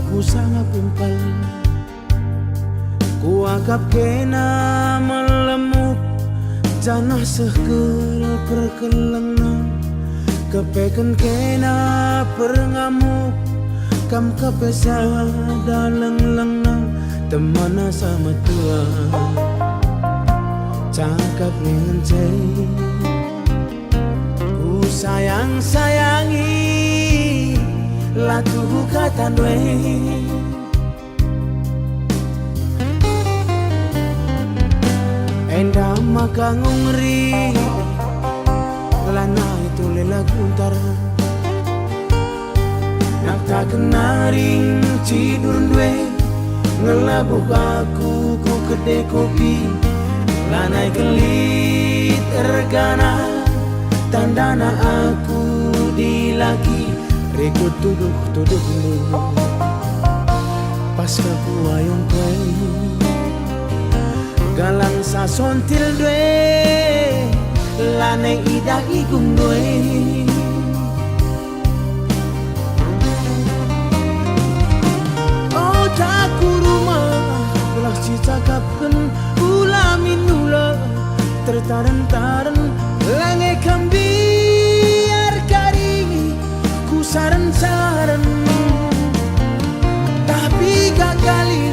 ku sangat pimpal. Ku agap kena melemuk janah sehkel perkelengna. Kepeken kena perngamuk kam kepesa daleng-lengnang temana sama tua cakap dengan cai ku sayang-sayangi latu kata dwe endah maka ngungri lana itu lela guntar nak tak kenaring tidur dwe ngelabuk aku ku kedai kopi lanai gelit ergana tandana aku dilaki rekut tuduh lu pas ku ayong kue galang sasontil dwe lanai idah igung dwe oh taku rumah belah cicakapkan ulamin nula tertaren-taren langai kambiar kari ku saren-saren tapi gagali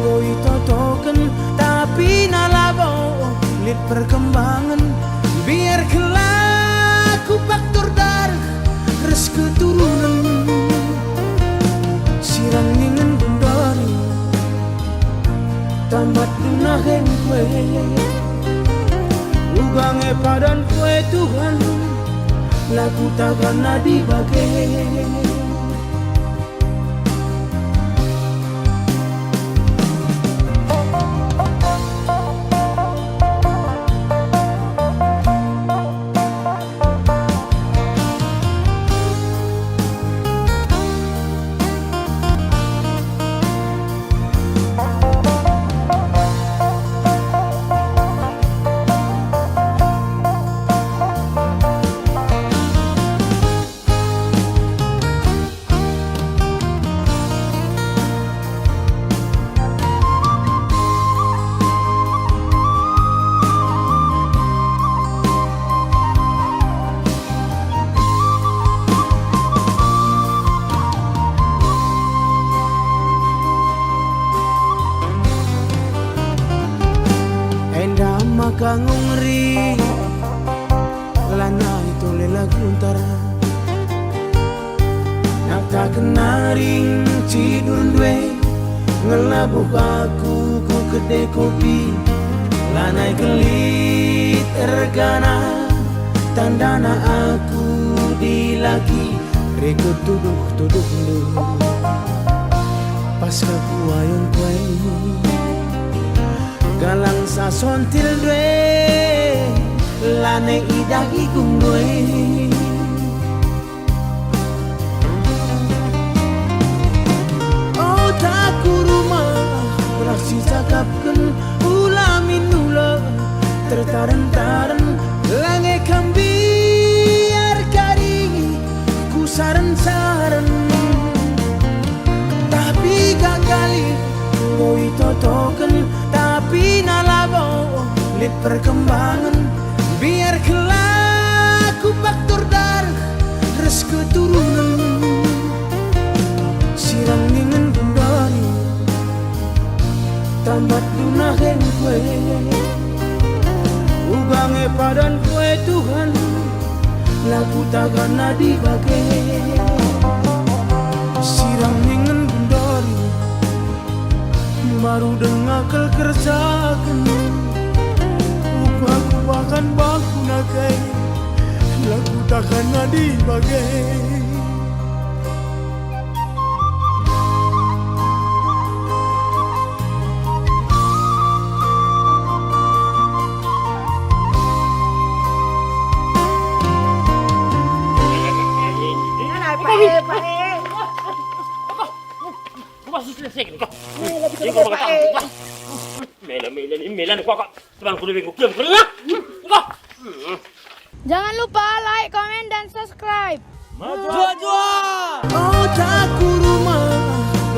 ngoi totoken tapi nalabo lit perkembangan biar kelaku faktor darah res keturunan sirang ningen bundari tamat dunahen kue ugange padan kue Tuhan laku takkan nadi bagai maka ngungri lana itu lela guntar nak tak kenaring tidur dwe ngelabuk aku ku kedai kopi lanai gelit ergana tandana aku dilaki rekut tuduh lu pas aku ayong kue galang sasontil dwe lane idah igung dwe oh taku rumah belah cicakapkan ulamin nula tertaren-taren lange kambiar kari ku saren-saren tapi gagali ngoi totoken tapi nalabo lit perkembangan biar kelaku faktor darah res keturunan sirang ningen bundari tamat dunahen kue ugange padan kue Tuhan laku takkan nadi bagai sirang ningen bundari baru dengar kerjakan aku akan baku nakai laku takkan nadi bagai Jangan lupa like, komen, dan subscribe. Jua-jua. Oh taku rumah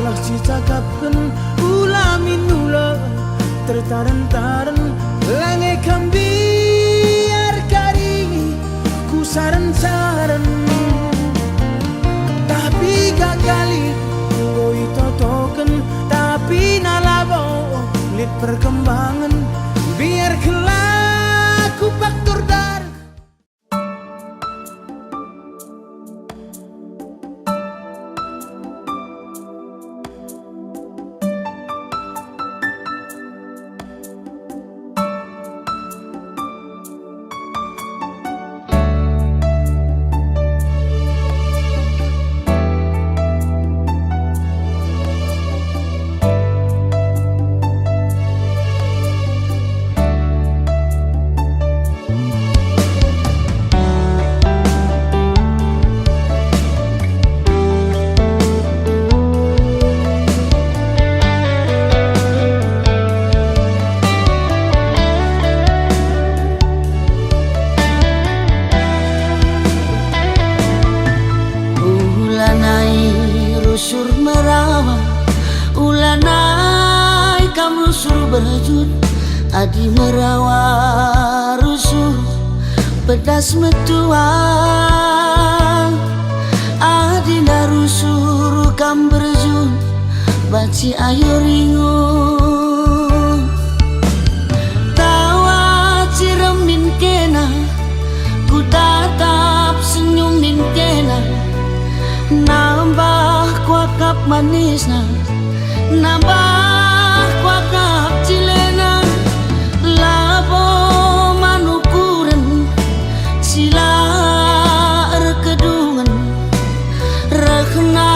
Alak si cakapkan ulah minula tertaran-taran lange kambiar kari ku saran-saran tapi gagali ngoi totoken tapi nalabo lit perkembangan biar kelak ku faktor dar rusur merawa ulanai kam rusur berjut adi merawa rusur pedas metuang adi na rusur kam berjut baci ayo ringu tawa ciremin kena ku tatap senyumin kena nambah kuakap manisna nambah kuakap cilena labo manukuren sila erkedungan rekna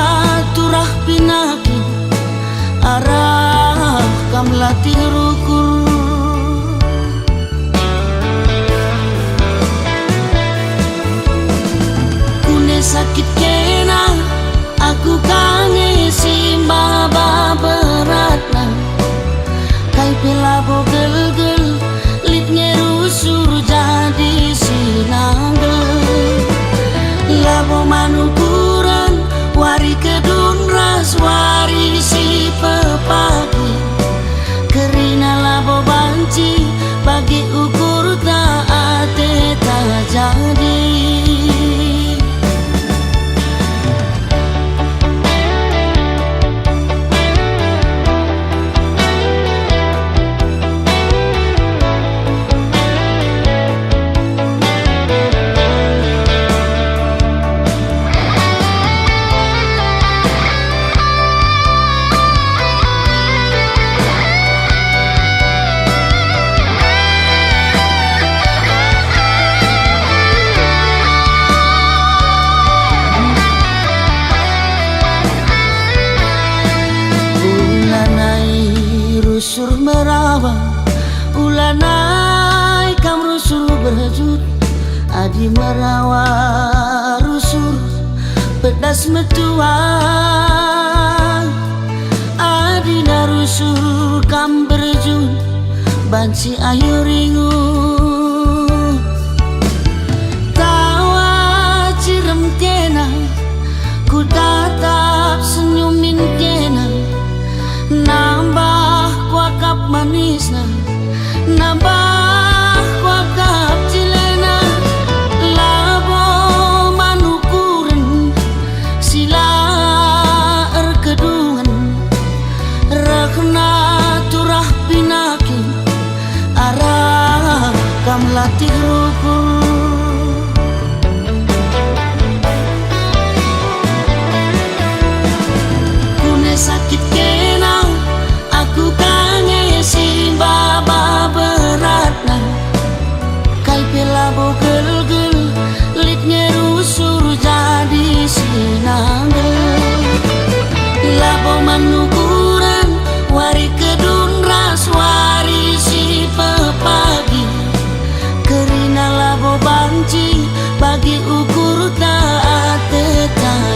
turah pinaki arah kam latih rukul kune sakit kena aku kangen simba beratna kai pelabo gel-gel litnya rusur jadi sinanggel labo manukuran wari kedun ras wari si pepaki kerina labo banci bagi ukur tak jadi rusur merawa ulanai kam rusur berjut adi merawa rusur pedas metuang adi na rusur kam berjut banci ayo ringu tawa cirem kena ku tatap senyumin kena nambah kuakap manisna nambah kuakap cilena labo manukuren sila erkedungan rekna turah pinaki arah kam latih rukul kune sakit kena aku kangen simba beratna kai pelabo gel-gel litnya rusur jadi sinanggel labo manukuran wari kedun ras wari si pepagi kerina labo banci bagi ukur tak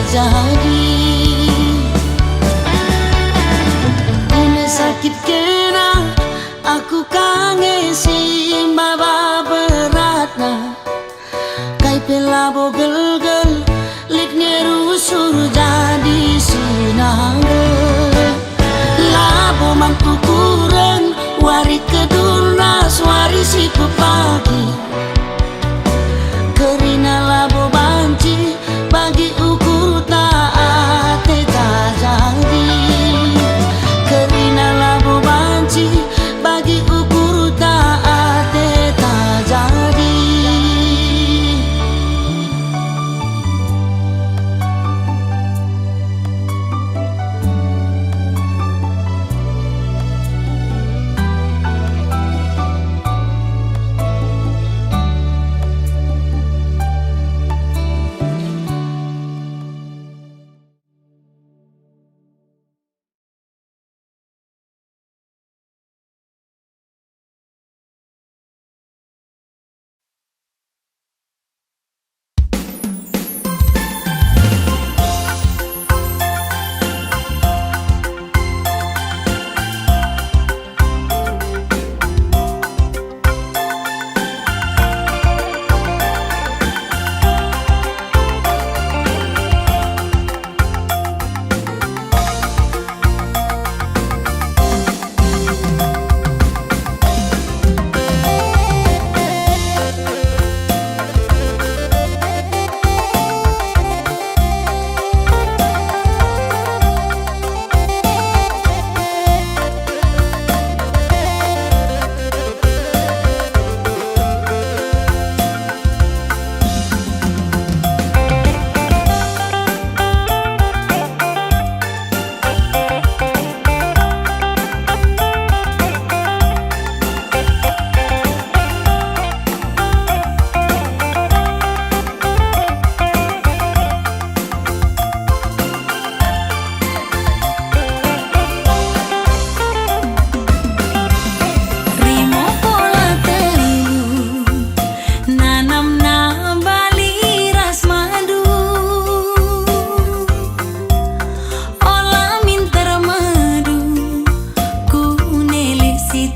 jadi sakit kena aku kangen simba beratna kai pelabo gel-gel litnya rusur jadi sinanggel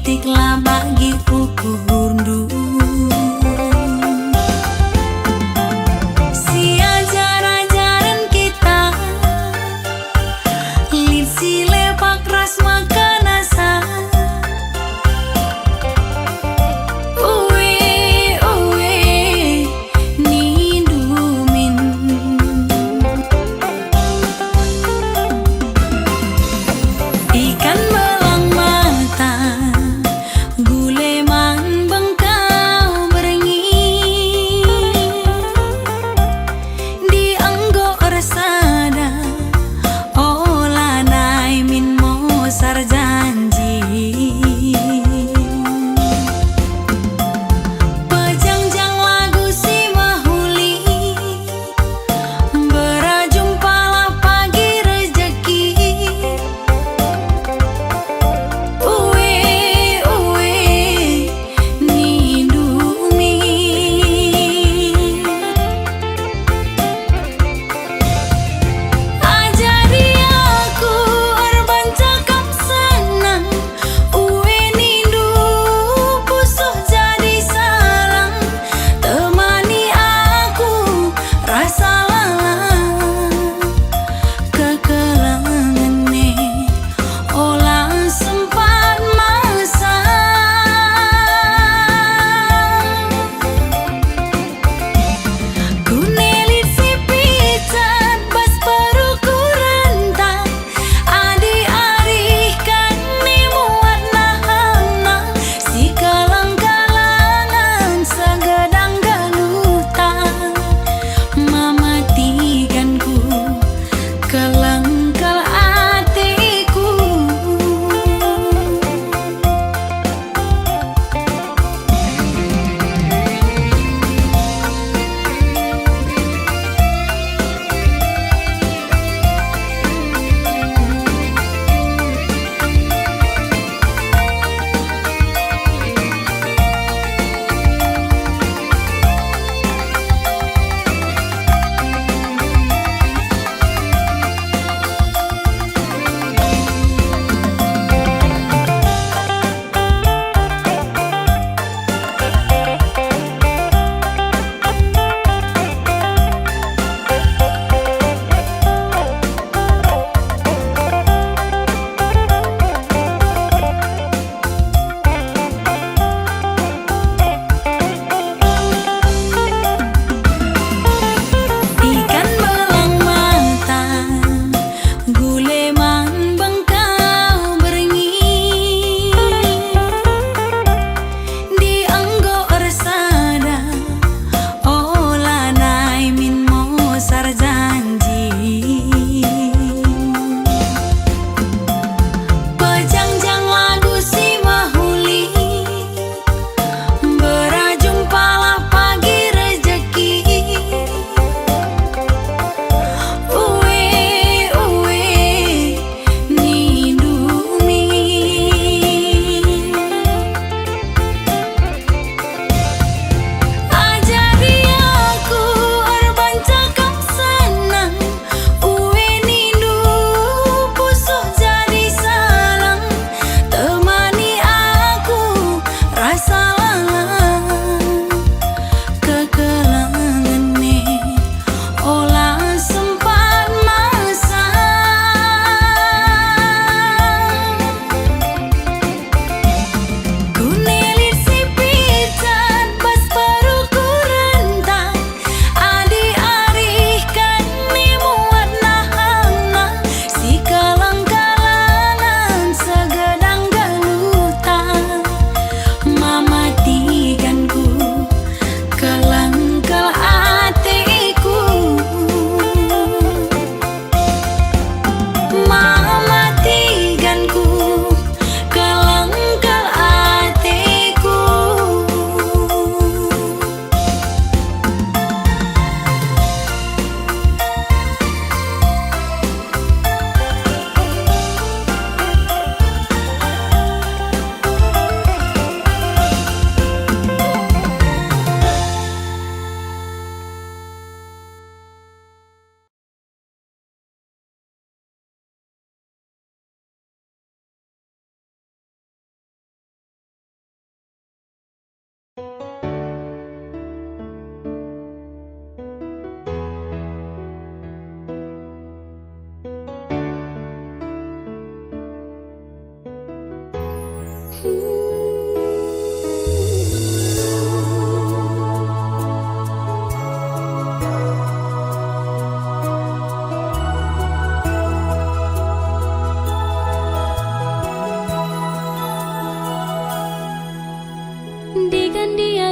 titiklah bagi kuku gundu. Si ajar-ajaran kita lin si lepak ras makan asa. Uwe ni dumin ikan belang mata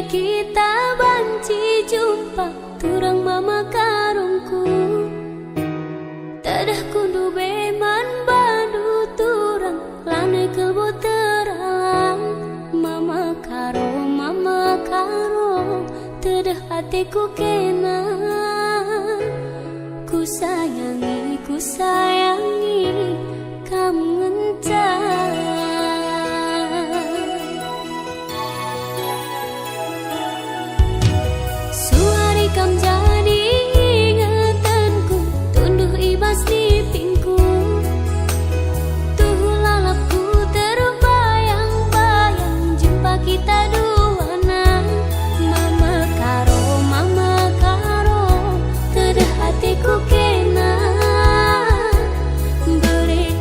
kita banci jumpa turang mama karungku. Tadah kundu beman badu turang lane kelbo terang. Mama karo tadah hatiku kena. Ku sayangi kamu ngencan. Suari kam jadi ingatanku, tunduh ibas di pingku. Tuh lalapku terbayang-bayang jumpa kita duana. Mama karo, tadah hatiku kena. Beri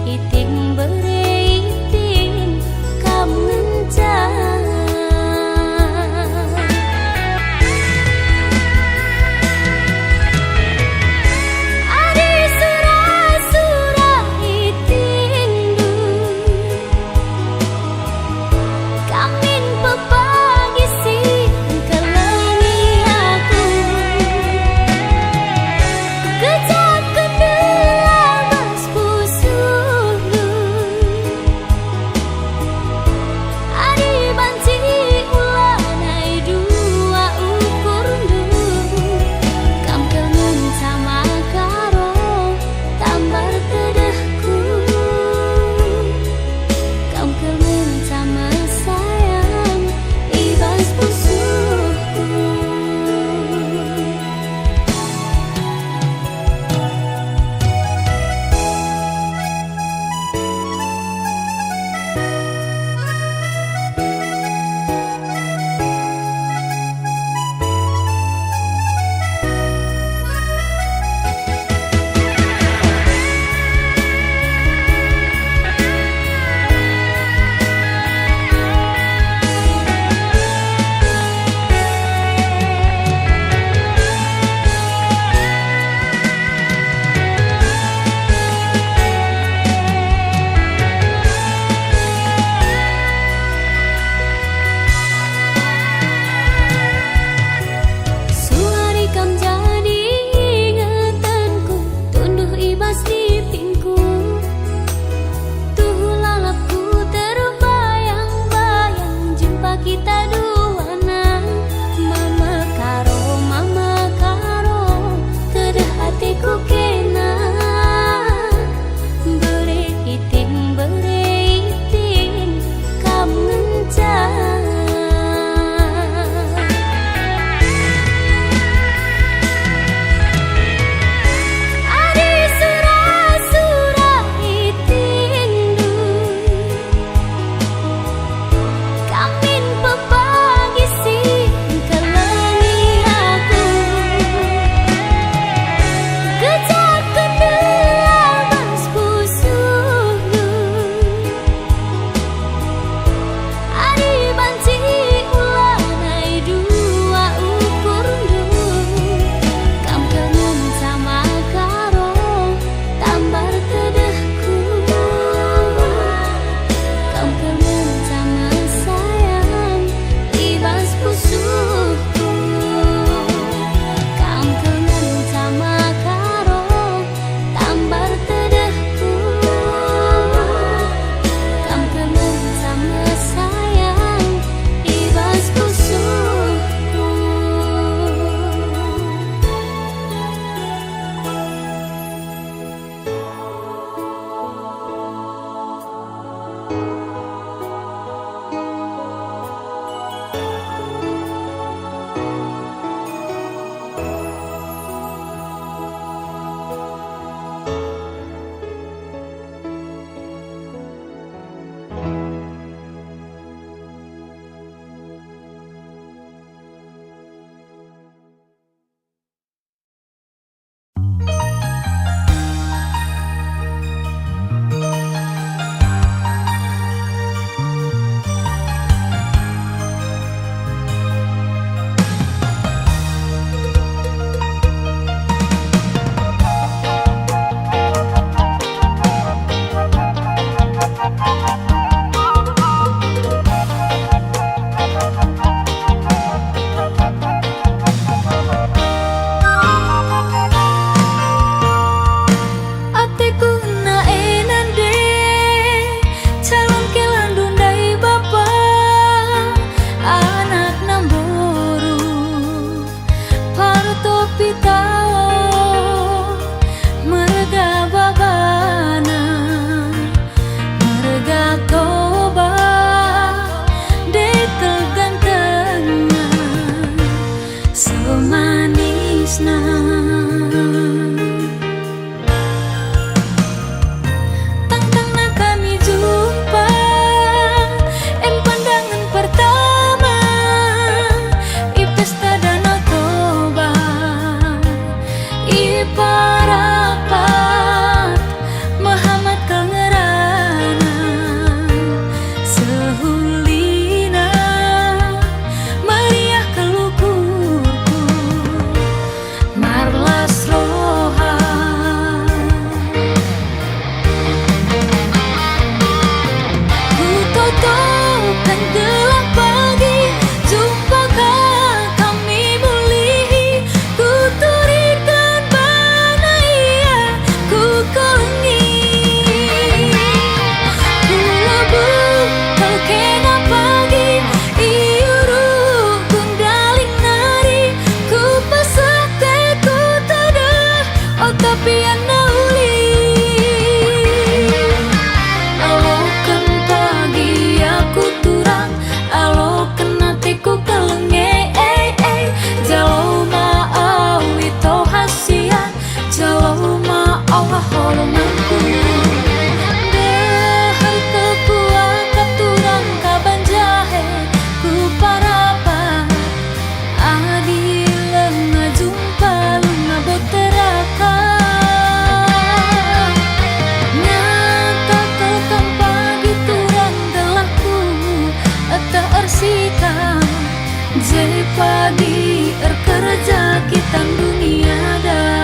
pagi kerja kita dunia dah.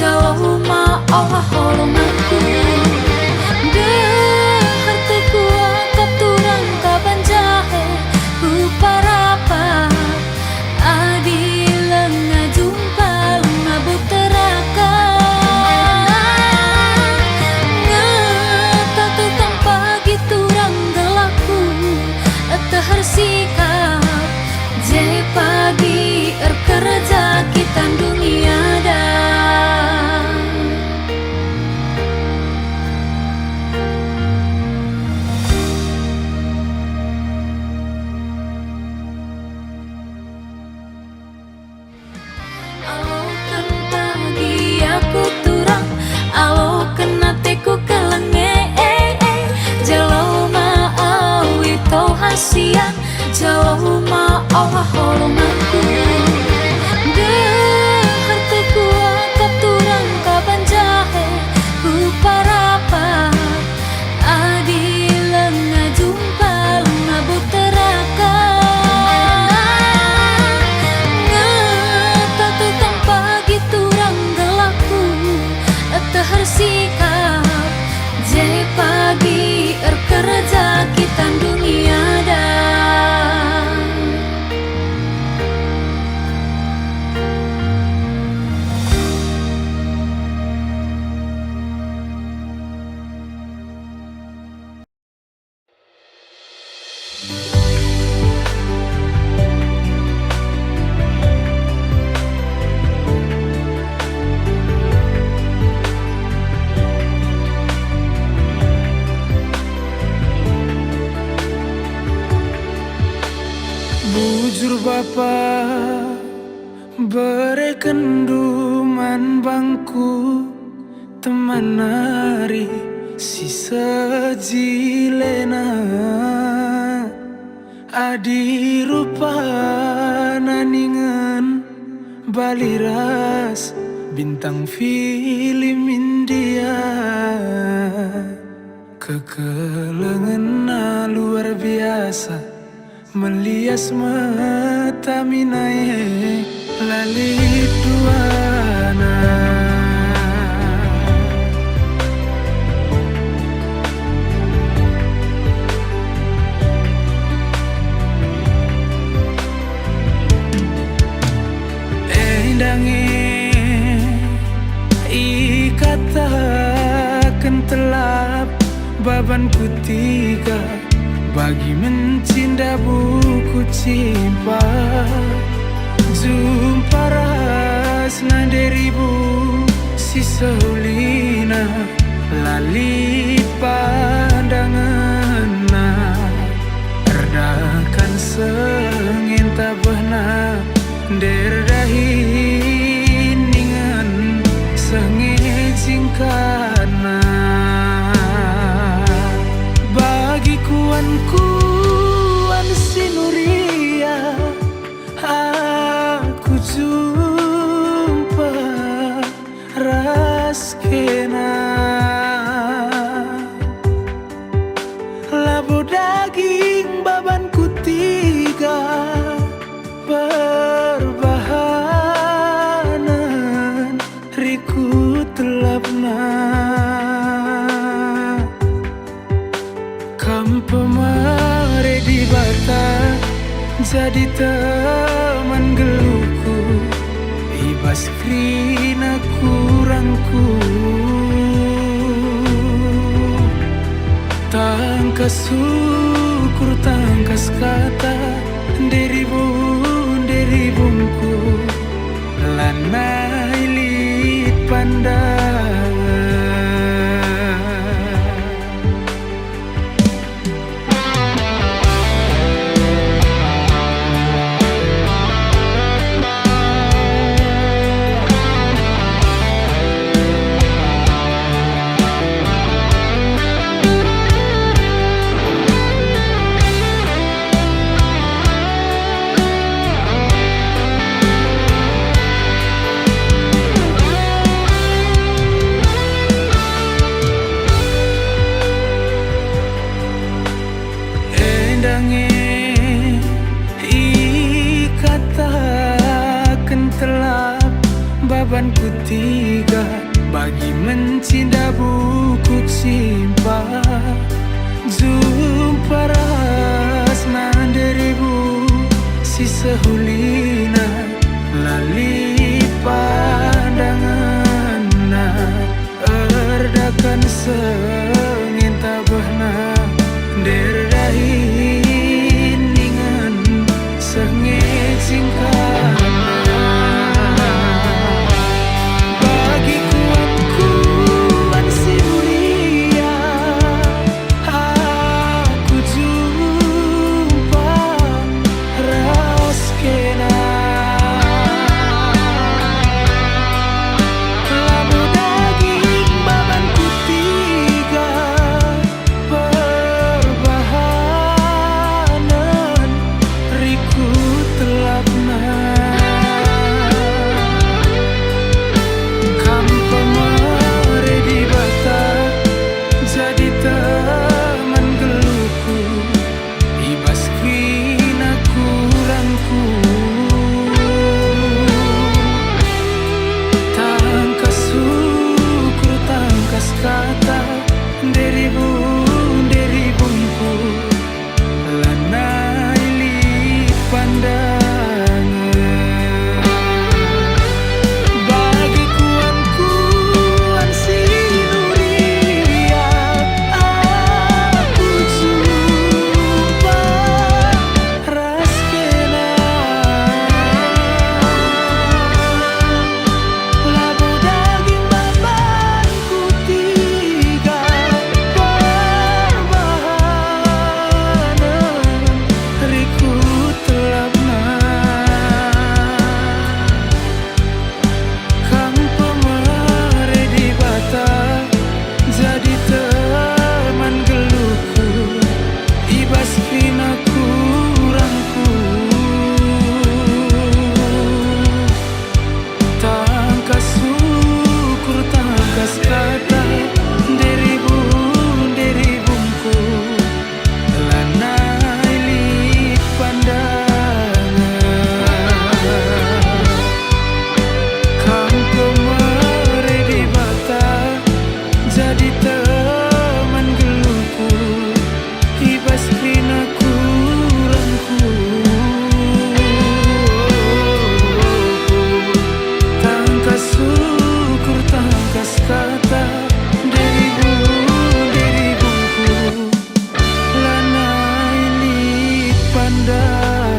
Jauh ma Allah holonganku dehar tekuah kapturang kaban jahe ku parapa adilang ngajumpa ngabut teraka ngatatukang pagi turang gelaku tehar sikap je pagi kerja kita dunia dah. Alokan pagi aku turang, alokan nateku kelenge, jauh ma awi tau hasian, jauh ma Allah holonganku. Dehar tekuah kapturang kaban jahe, ku parapa adilang ngajumpa ngabut teraka. Ngatatukang pagi turang gelaku tehar sikap je pagi kerja kita dunia dah. Bujur bapa berekenduman bangku teman nari si sejilena adi rupa naningan baliras bintang film India kekelengan luar biasa melias mata minae lalit duana. Endange ikatakan telap baban kutiga bagi mencinta buku ku cimpa jumpa rasna deribu si seulina lali pandanganna erdakan sengin tabahna derdahiningan sengejingkana bagi kuan sinuria aku jumpa raskena labu daging babanku tiga perbahanan riku telapna kampemare di bata jadi teman geluku ibas krina kurangku tangkas syukur tangkas kata deribungku lanai lit pandangan babanku tiga bagi mencinta buku cimpa jumpa rasna deribu si sehulina lali pandanganna erdakan sengin tabahna derdahiningan sengejingkana pandang.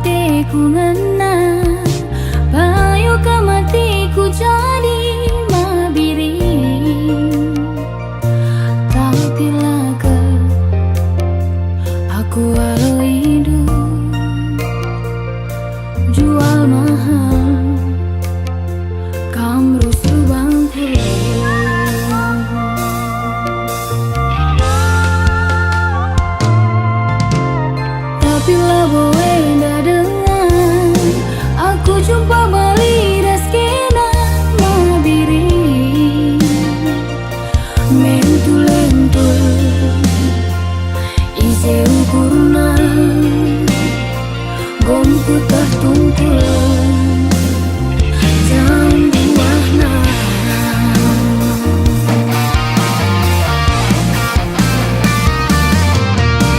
hatiku ngena, payu ke matiku jadi mabiri. Tapi laga aku walau hidup jual mahal kamru subangku. Tapi labo enda dengan aku jumpa balik skena mabiri. Mentul-lentul ise ukurna gomku tertungkul jam buahna.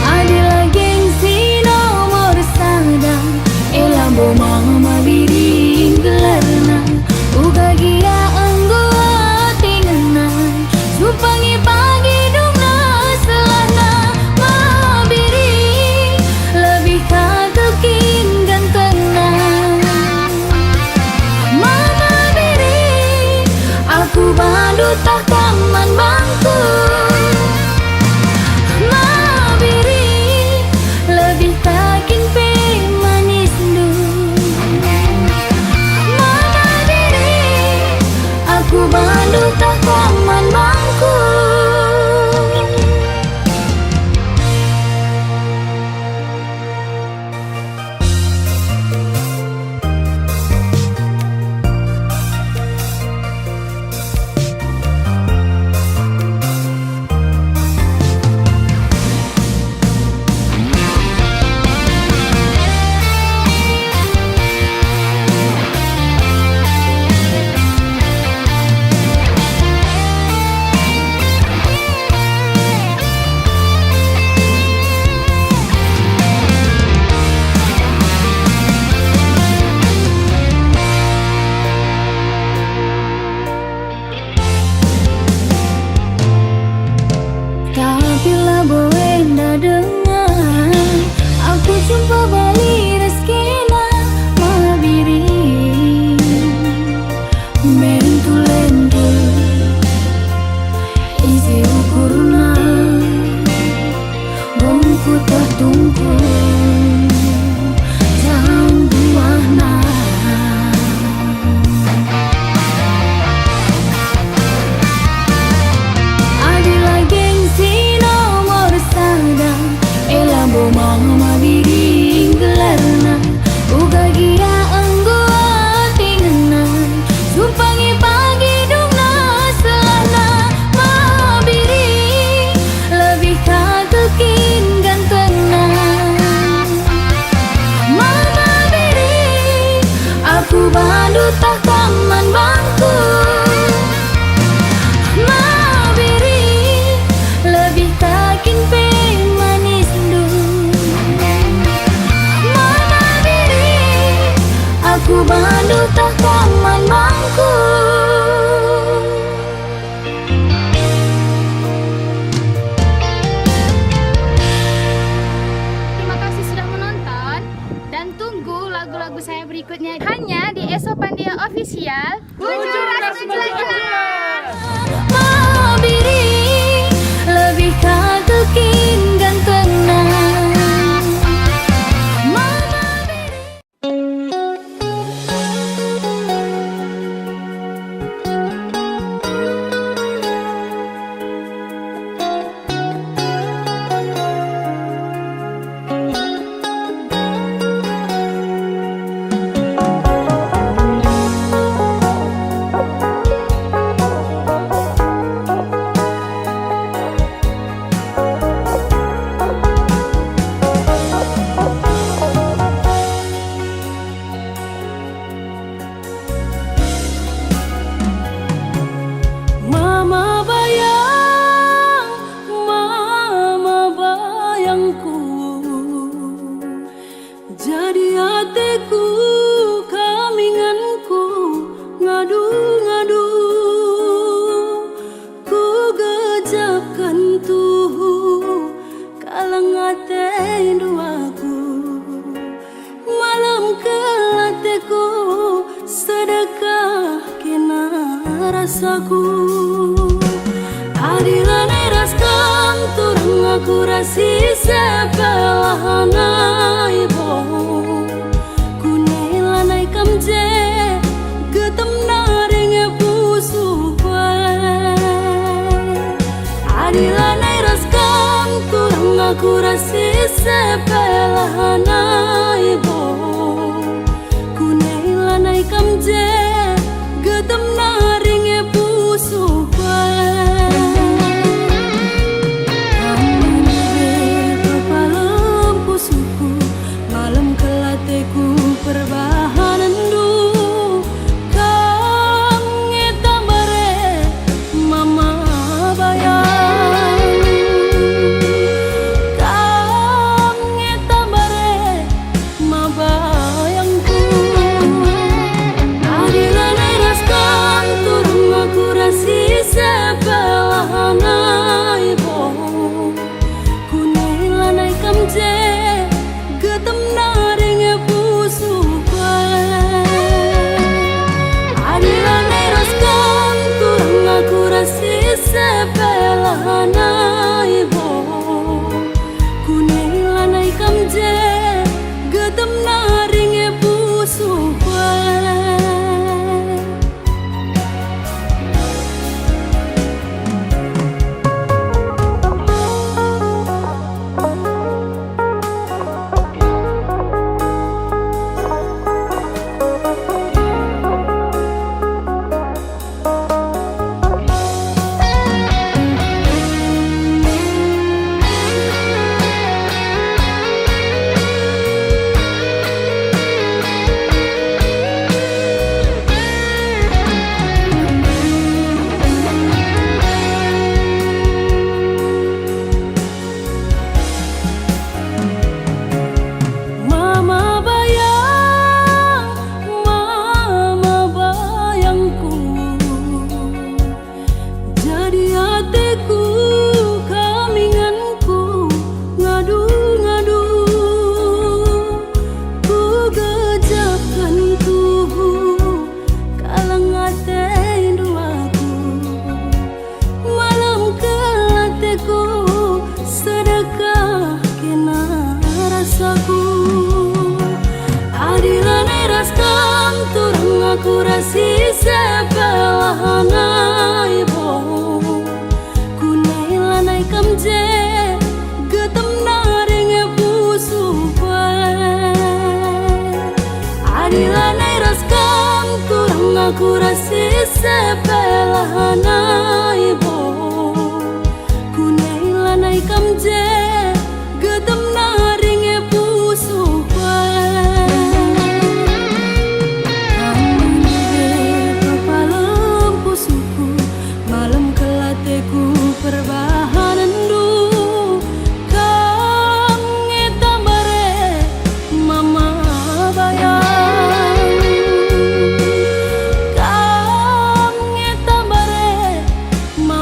Adila gengsi nomor sadang elambo mama biring gelarna uga gia anggo tingenan supangi pagi dungna selana mabiri lebih kagekin gantengna mama biri aku bandu tak kaman bangku mabiri lebih kakin pe manis du mama biri aku bandu tak kaman bangku. Tapi labo enda dengan aku jumpa balik skena mabiri. Mentul-lentul isi ukurna gomku tertungkul jam buahna. Adila gengsi nomor sadang elambo mama biring gelarna uga gia anggo tingenan supangi pagi dungna selana mabiri lebih kagekin gantengna mama biri aku bandu tak kaman bangku mabiri lebih kakin pe manis du mama biri aku bandu tak kaman bangku. Terima kasih sudah menonton dan tunggu lagu-lagu saya berikutnya hanya di Esopandia Official. Bujur rasa Mabiri lebih kagekin gantengna mama biri. rasaku. Adilan eras kam turang aku rasi sepelahana ibo. Kunailanai kam je getem naring pusu kue. Adilan eras kam turang aku rasi sepelahana ibo. Kunailanai kam je getem naring pusu kue. Perbahanan du kang ngetambare mama bayang, kang ngetambare ma bayangku. Adilan eras kang turun aku rasi sepelahana ibo. Kunailanai kam je getem naring pusu kue. Adilan eras kam turang aku rasi sepelahana ibo. Kunailanai kam je getem naring pusu kue. Adilan eras kam turang aku rasi sepelahana ibo. Kunailanai kam je getem naring pusu kue. Adilan eras kam turang aku rasi sepelahana ibo. Kunailanai kam je getem naring pusu kue. Perbahanan du kang ngetambare mama bayang, kang ngetambare ma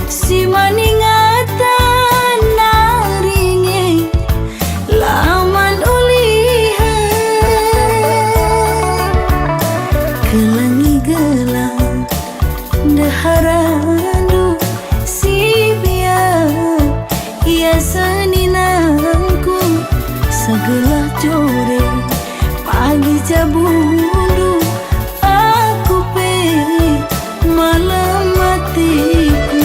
si maningatan naringe laman ulihan kelangi gelang daharandu si biar ia seninangku segelah jore pagi jabundu aku pe malam matiku.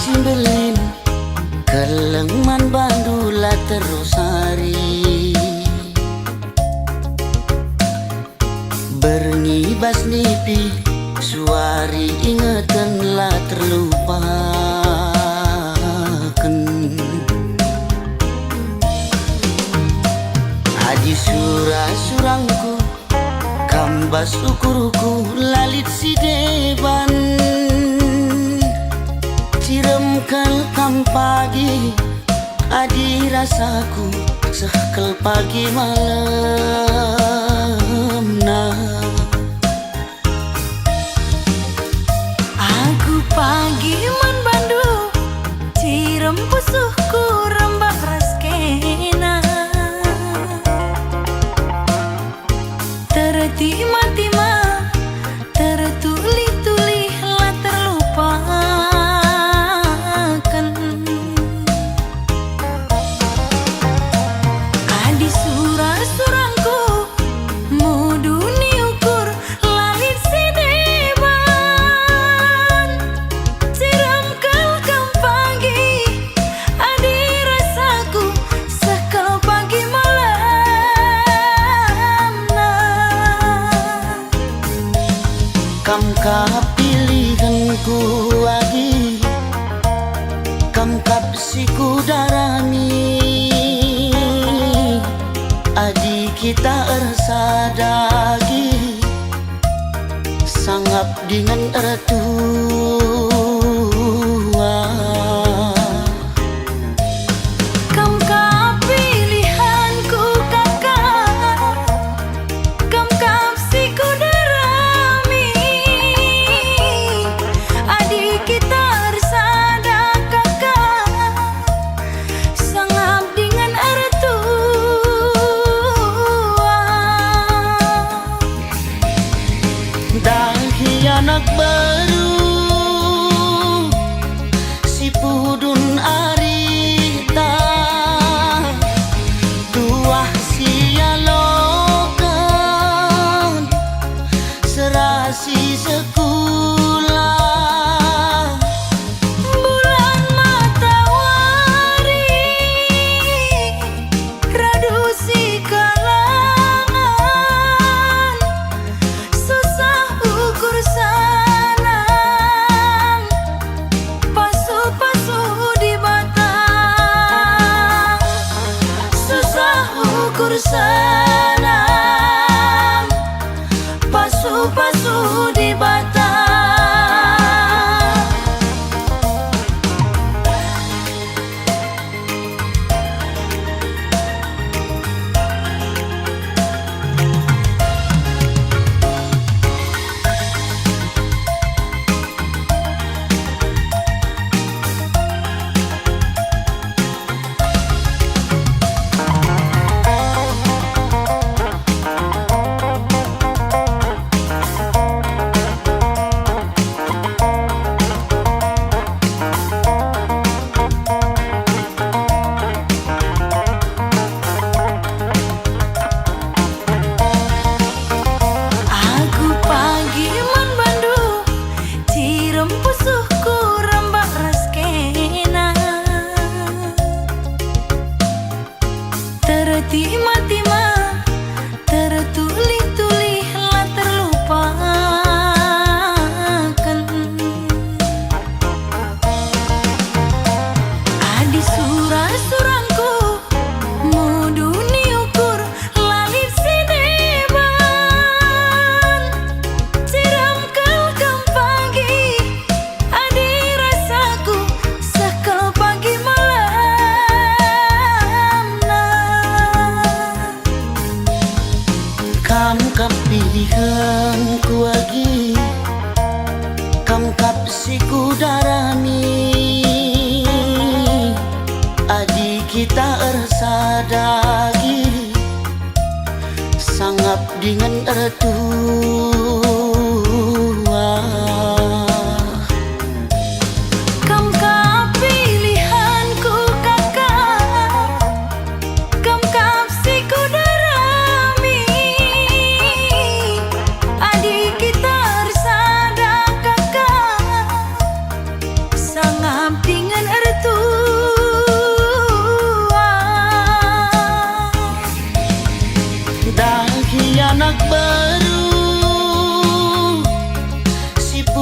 Cimbelin Kelengman bandula terus hari Berngibas nipi suari ingetanlah terlupakan. Adi surah-surangku kambas ukurku lalit si deban ciremkel kam pagi adi rasaku sekel pagi malam nah Aku pagi man bandu cirem pusuhku rembak raskena tertima-tima tertuli-tuli lah terlupakan. Adi surah-surangku mudu niukur lalit si deban ciram kelkam pagi adi rasaku sekal pagi malam nah kam kapilihanku agi kam kapsiku darami adi kita ersadagi sangap dengan ertua Kam kapilihanku kakak kam kapsiku darami adik kita bersada kakak sangap dengan ertua dahi anak baru si pudun arita tuah sialokan serasi sekolah bulan matahari radu si kalangan susah ukur sanang pasu-pasu di batang susah ukur sanang pasu-pasu di batang Aku pagi man bandu cirem pusuhku rembak raskena tertima-tima tertuli-tuli lah terlupakan. Adi surah-surangku mudu niukur lalit si deban ciram kelkam pagi adi rasaku sekal pagi malam nah kam kapilihanku agi kam kapsiku darami adi kita ersadagi sangap dengan ertua Kam kapilihanku kakak kam kapsiku darami adik kita bersada kakak sangap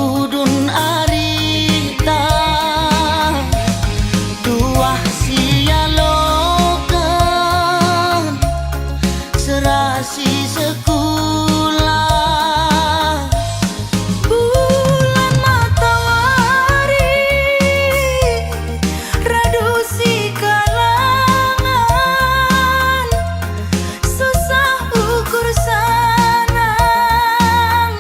kudun arita tuah sialokan serasi sekolah Bulan matahari radusi kalangan susah ukur sanang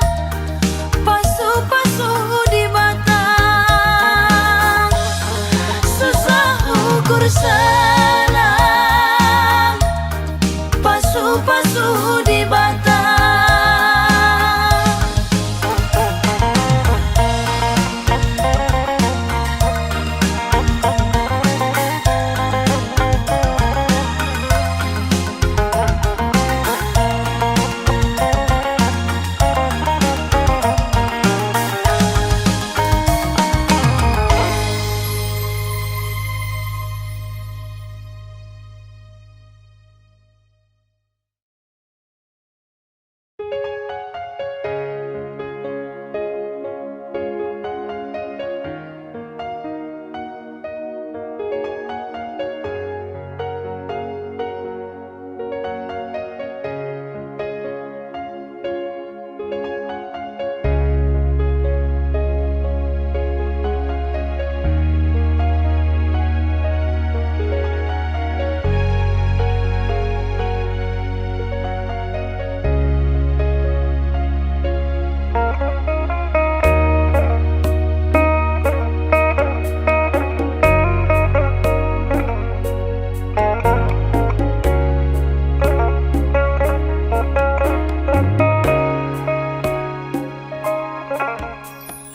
pasu-pasu di batang susah ukur sanang pasu-pasu di batang.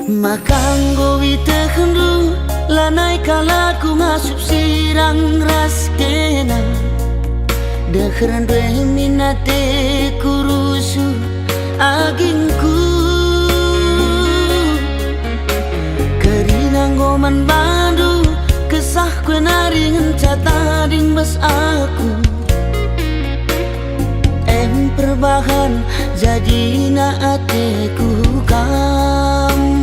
Makanggo wite hendu lanai kalaku ngasup sirang ras kena dekheran dwe minate kurusu agingku kerinanggo man bandu kesah kue naringan catading bas aku perbahan jadi na ateku kam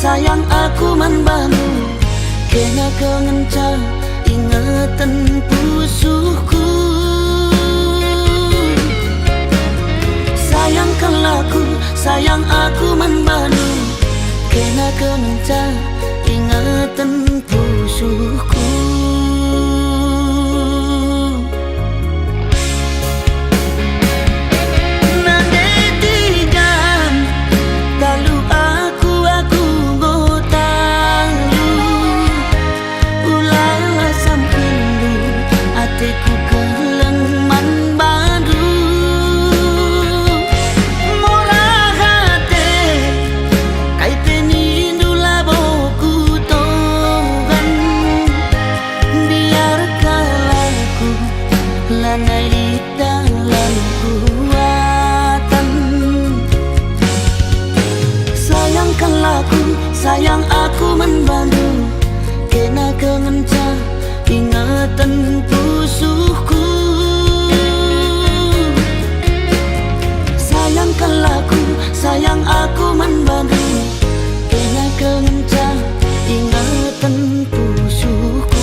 sayang aku man bantu kena kengenca ingatan pusuhku sayang aku man bantu kena kengenca ingatan pusuhku. Sayang aku membantu kena kengenca ingatan pusuhku sayang aku membantu kena kengenca ingatan pusuhku.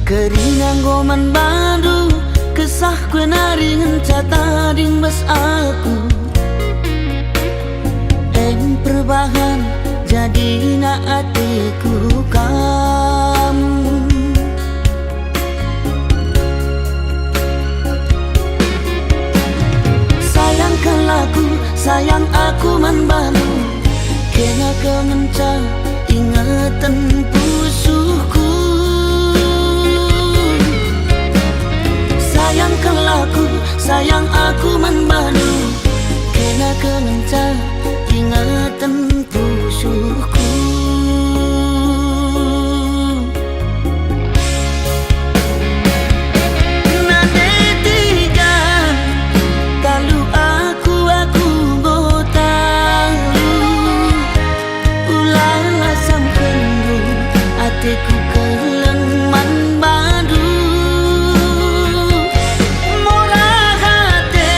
Kerinanggo man bandu kesah kue naringan catading bas aku perbahan jadi na atiku kamu sayang aku man bandu kena kengenca ingatan pusuhku sayang aku membadu kena kelencar ingatan pusuhku. Hatiku kelengman badu murah hati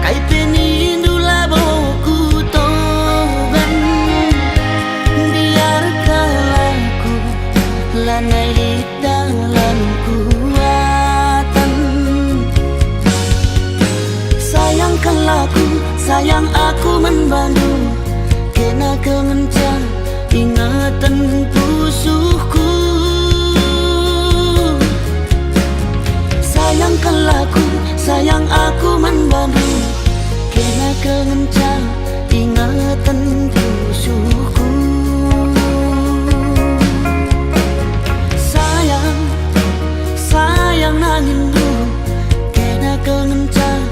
kai penindula boku toban biarkan aku lanai dalam kuatan. Sayangkanlah aku, sayang aku membantu kena kemencang ingatan pusuhku. Sayangkanlah aku, sayang aku membantu kena kemencang ingatan pusuhku. Sayang, sayang nangindu kena kemencang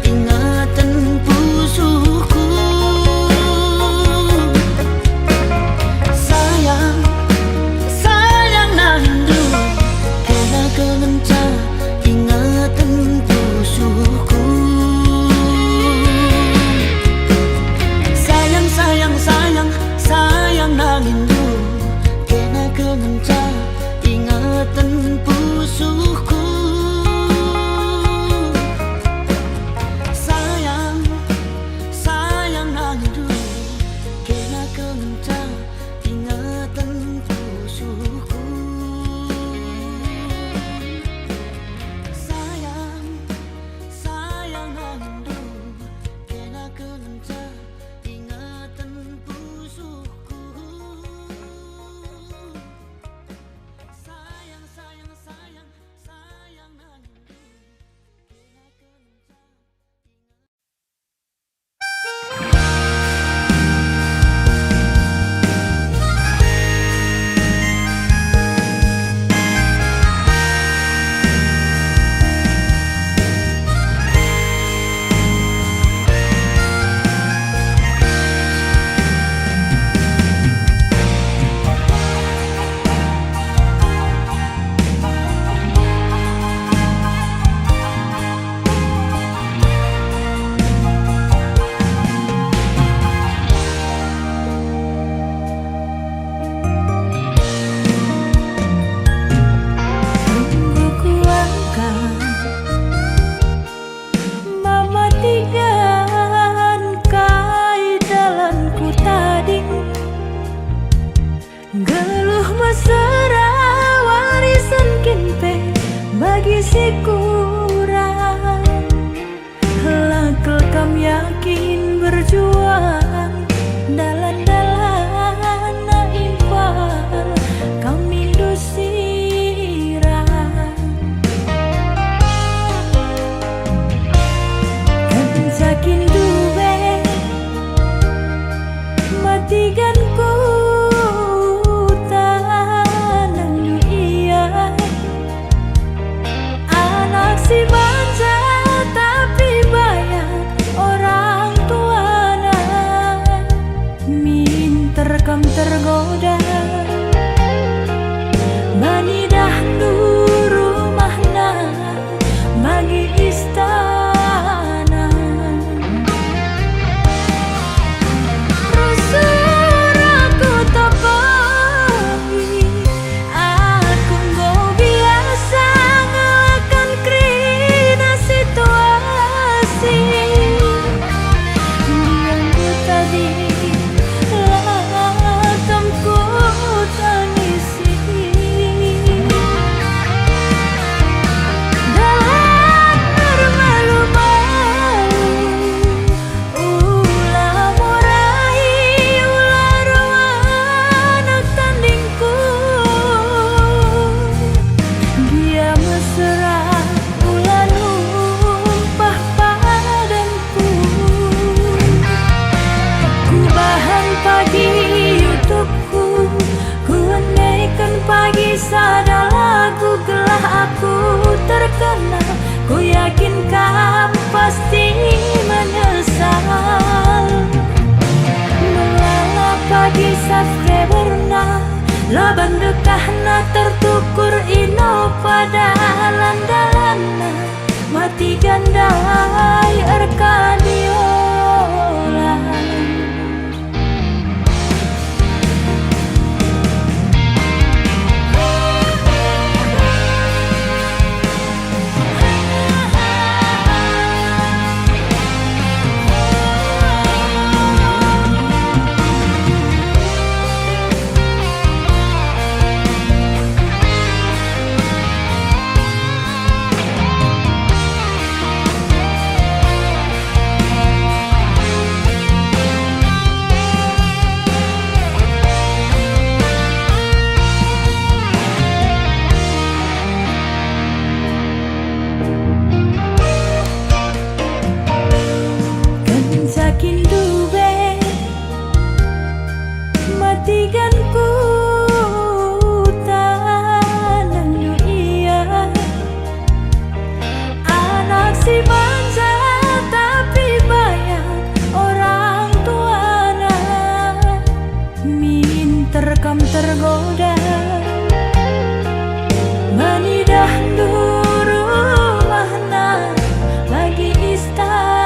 ingatan pusuhku. Temku Bandekahna tertukur ino pada landalanna mati gandai erkadiola. Sakin dube matikan ku tanang iya anak si manja tapi banyak orang tuana min terkam tergoda manidah duru mahna lagi istana.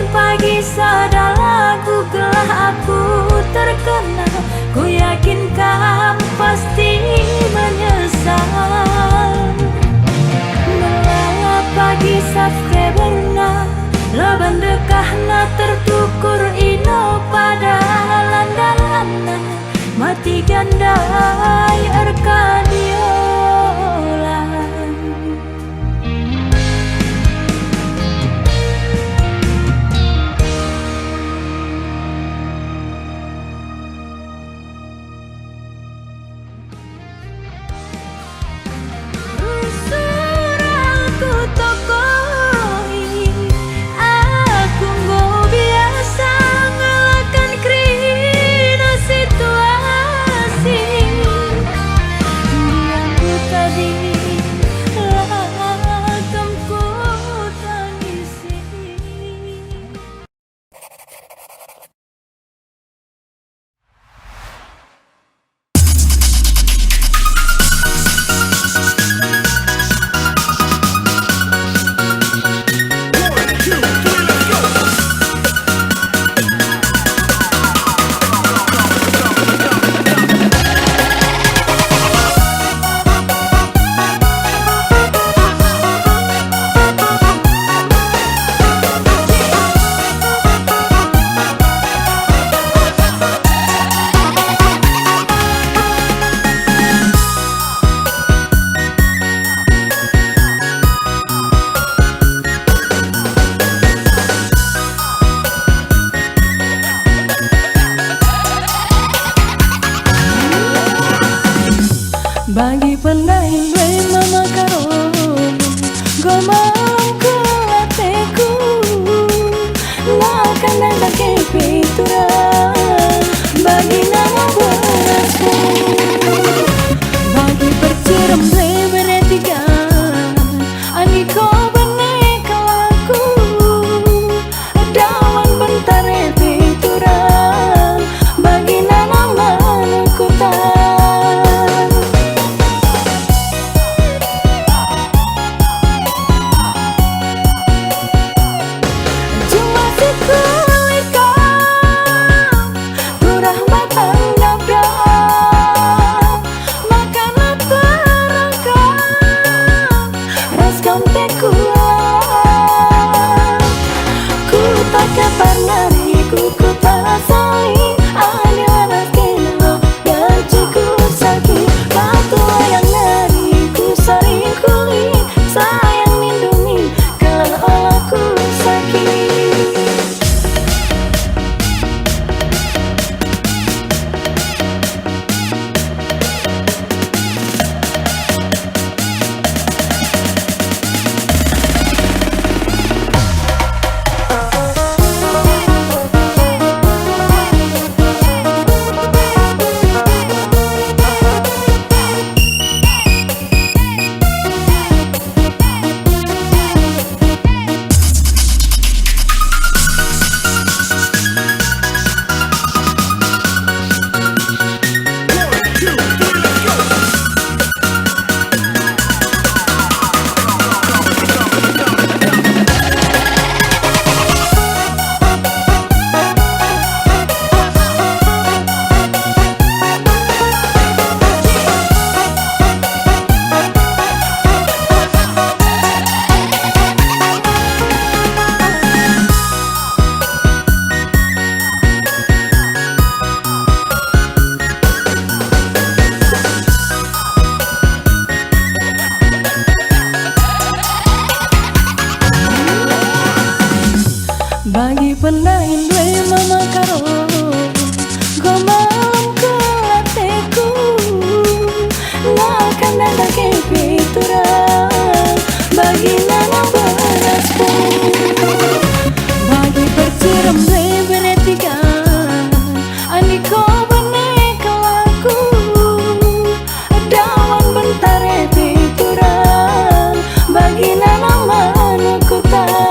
Pagi sada lagu gelah aku terkenal, ku yakin kamu pasti menyesal. Melala pagi subscriberna, lo bandekahna tertukur ino pada landalanna mati gandai erkadiola. Bagi pendahin gue mama karo gomong ke lateku makan dan pakai pituran bagi nama berasku bagi perciram gue beretiga aniko benek laku dawan bentar pituran bagi nama manukutan. Penahin due mama karo gomalam ke lateku Nakan dada ke piturang bagi nanang berasku Bagi bersiram due beretiga Aniko beneka laku Dawan bentar piturang bagi nanang manukutan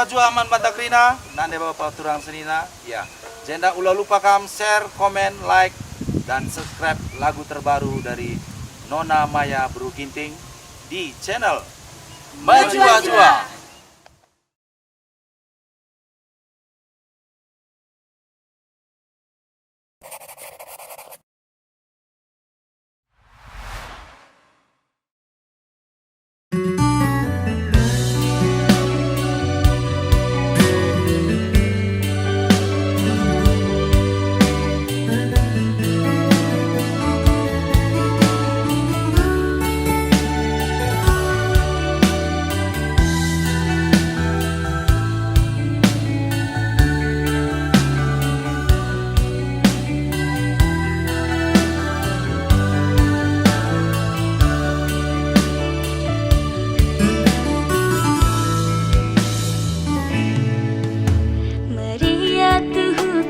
Maju aman Bantakrina, nande bapak turang senina, ya. Jangan ulah lupa share, komen, like, dan subscribe lagu terbaru dari Nona Maya Bru Ginting di channel Maju Ajwa.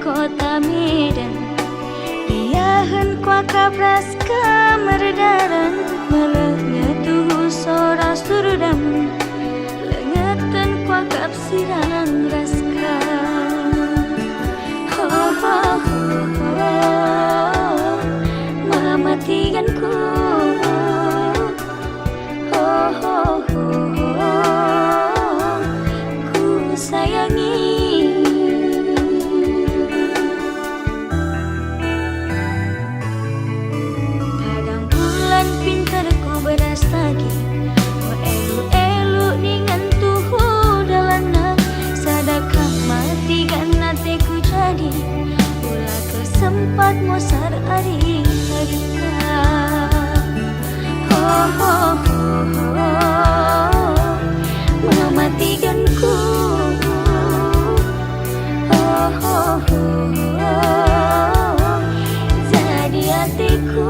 Kota Medan Iyahan kuaka praska merdaran Melehnya tuhu sora surdam Lengetan kuakap sirang raska Ho ho ho ho Mamatiganku Ho ho ho ho Ku sayangi sempat mosar ari harita ho ho ho ho mematikanku ho ho ho ho jadi hatiku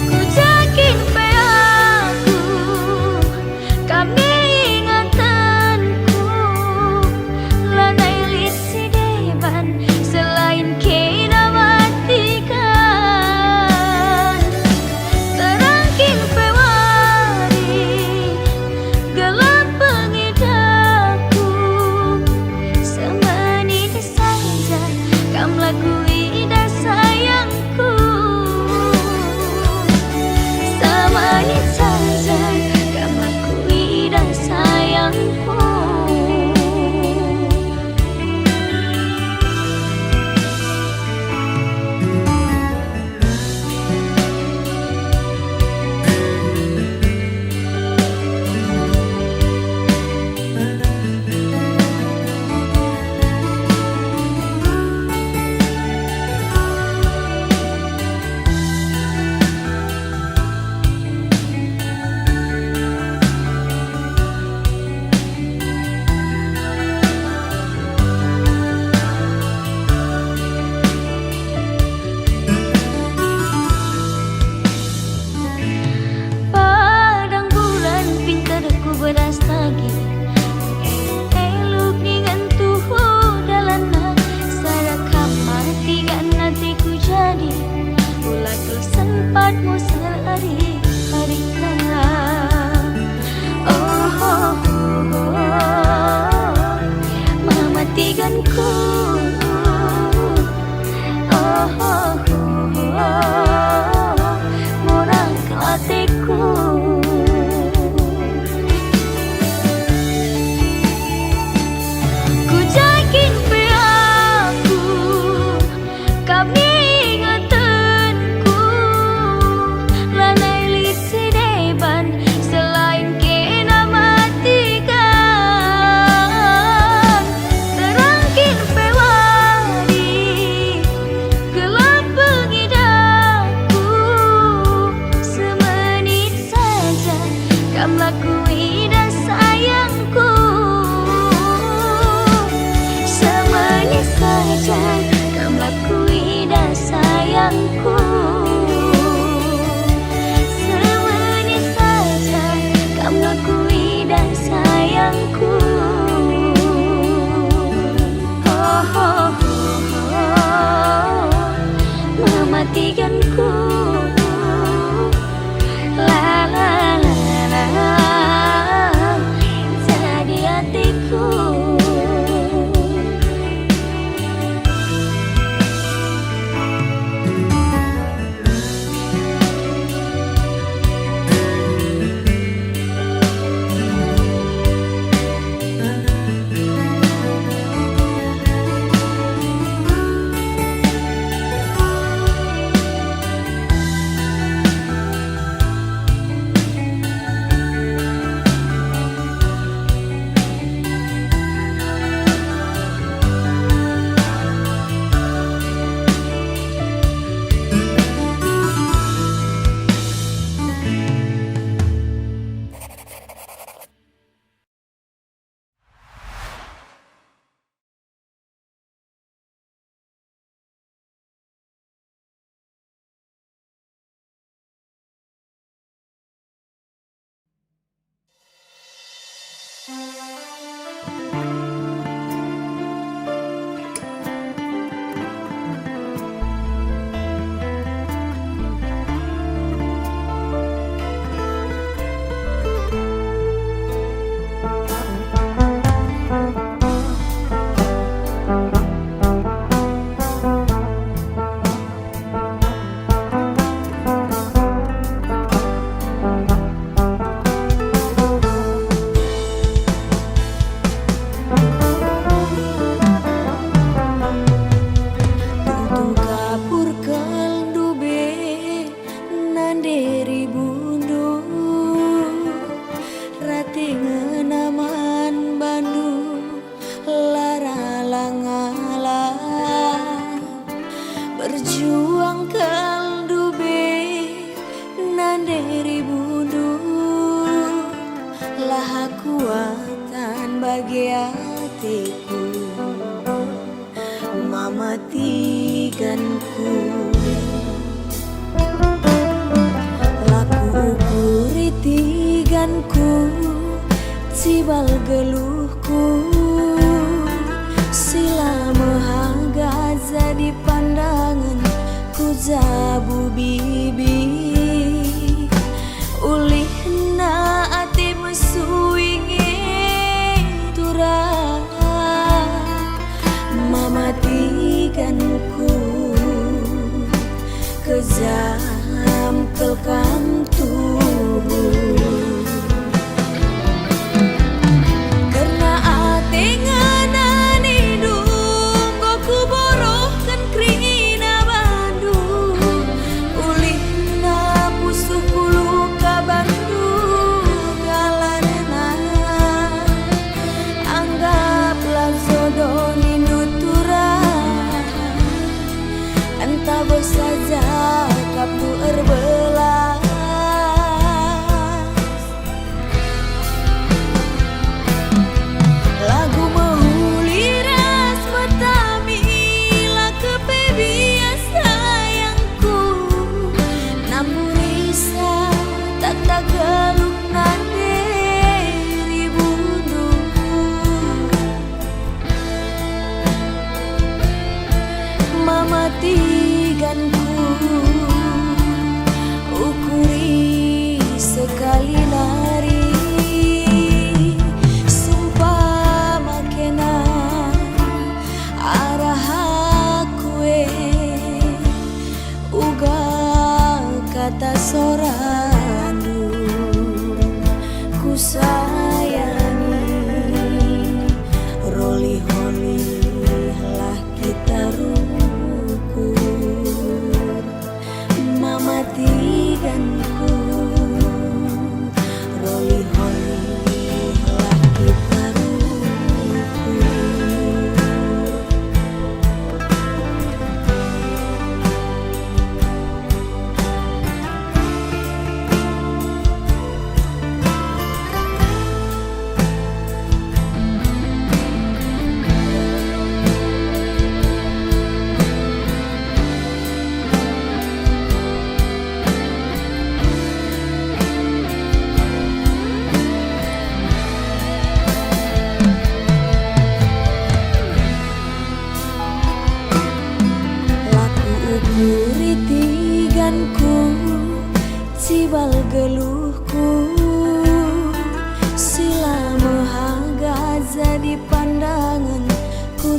ku yakin aku kami gelap pengidap sayangku. Oh, oh, oh, mematikanku. La la la la, jadi hatiku. Berjuang kaldube nanderi bundu lah kuatan bagi hatiku mematikanku. Laku ukuri tiganku cibal geluhku sila mahaga jadi pandangan ku jabu bibi ulih na ati mesuingi turah mematikanku kejam kelkam tubuh. Saja kapu erbelas lagu mauliras matamila kepebias sayangku namun risa tak tagaluk nanderi bundu mamati ukuri sekali nari sumpah makena arah aku uga kata sorandu ku sayangi roli holi lah kita mematikanku roli holi lah kita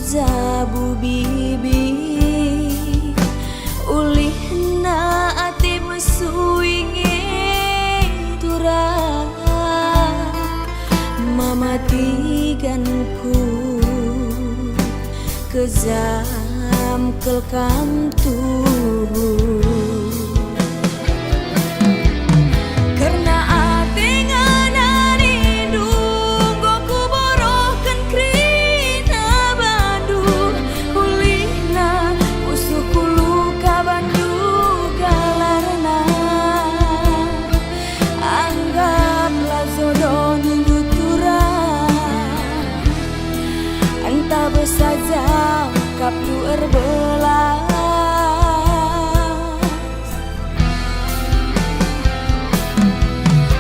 zabu bibi ulih na ati mesuinge turah mamatiganku kezam kelkam tuh karena ati nganani dungo ku borohkan krina bandu ulihna usuku luka bandu galarna anggaplah jodoh nundu turah entah besaja kaplu erbelas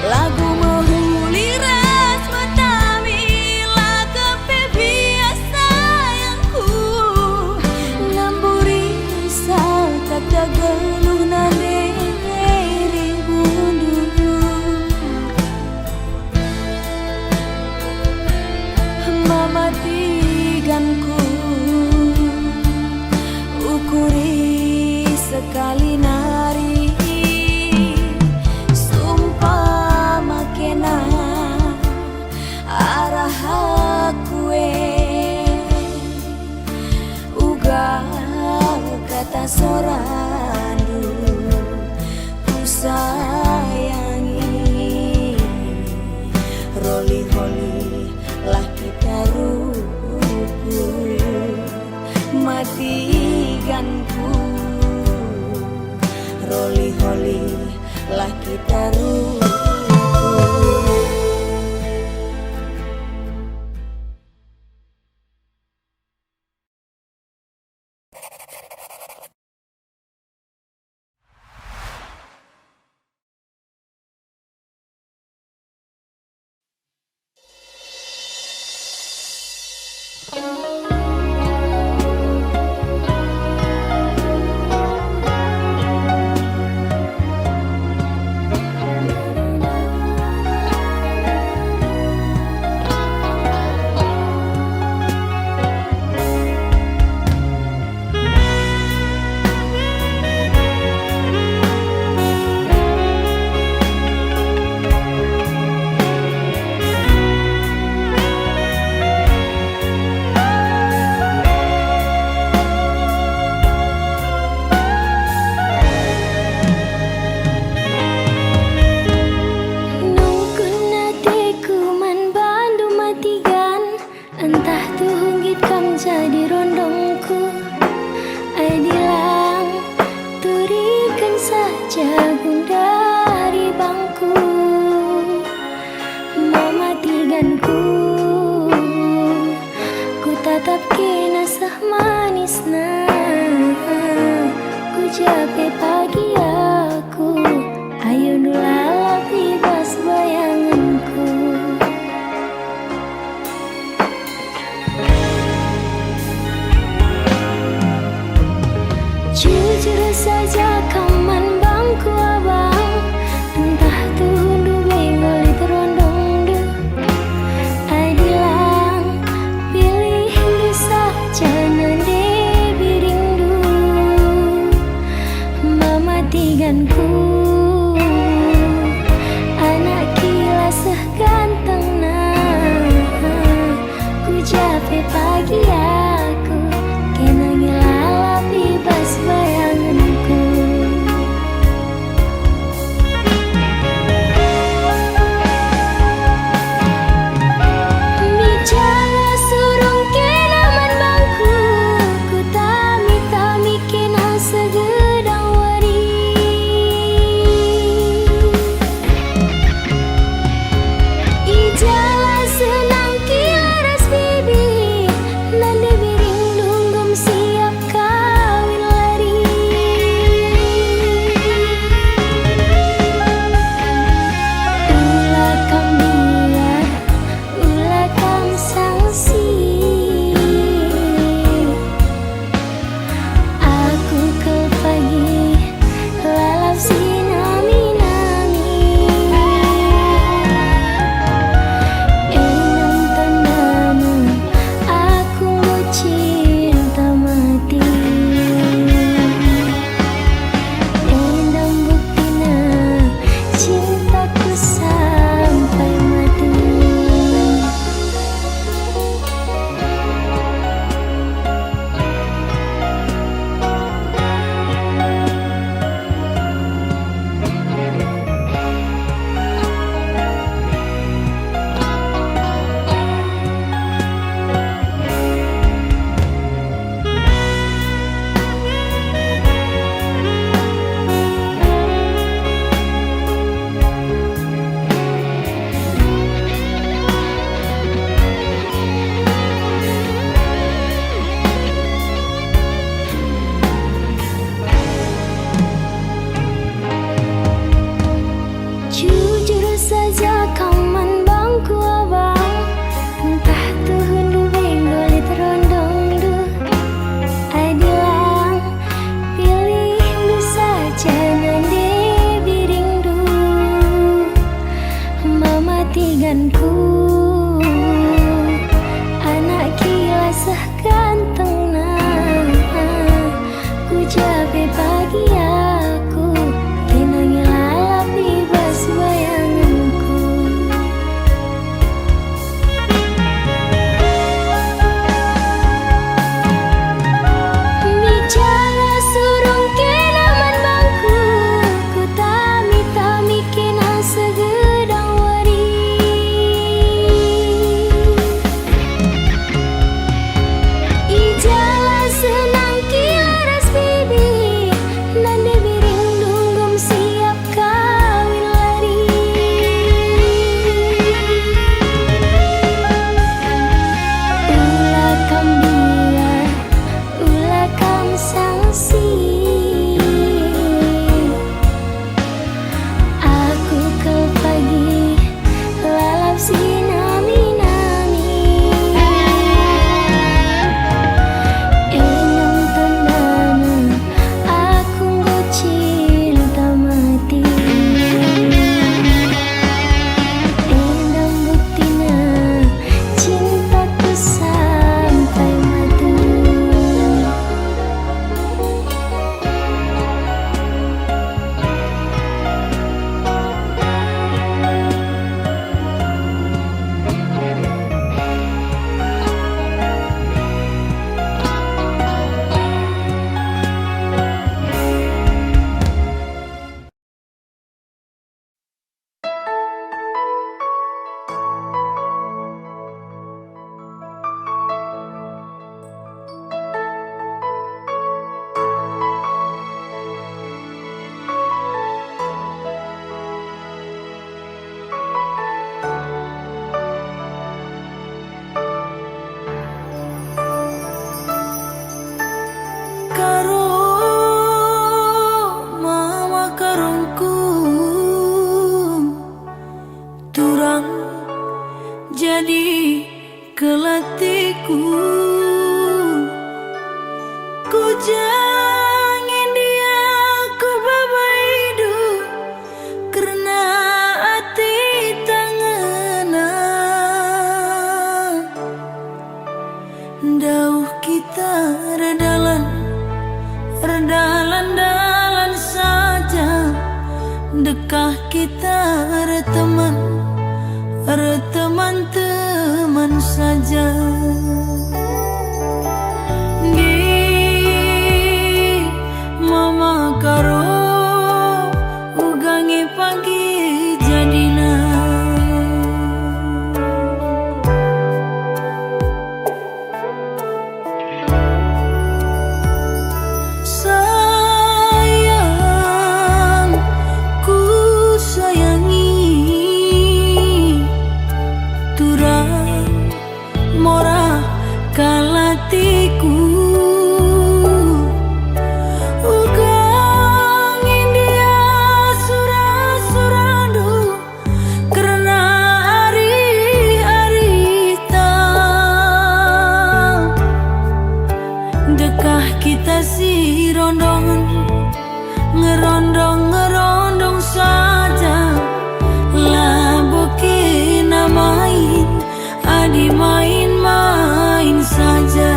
lagu menghuli ras matamila kepe biasa sayangku namburi risau tak geluh nane ribundu mamatiganku ukuri sekali nari sumpah makena arah akue uga kata sorandu ku sayangi roli-roli lah kita rukun matiganku roli-roli lah kita rukun. Mama jadi kelatiku. Ku jangin dia ku babaidu karena hati tangena. Dauh kita redalan saja, dekah kita teman saja. Di mama karo ugangi pagi jadina. Sayang ku sayangi turang mora kalatiku. Ugangin dia suradu karena hari-hari dekah kita si ngerondong saja. Lah bukina main, adi main saja.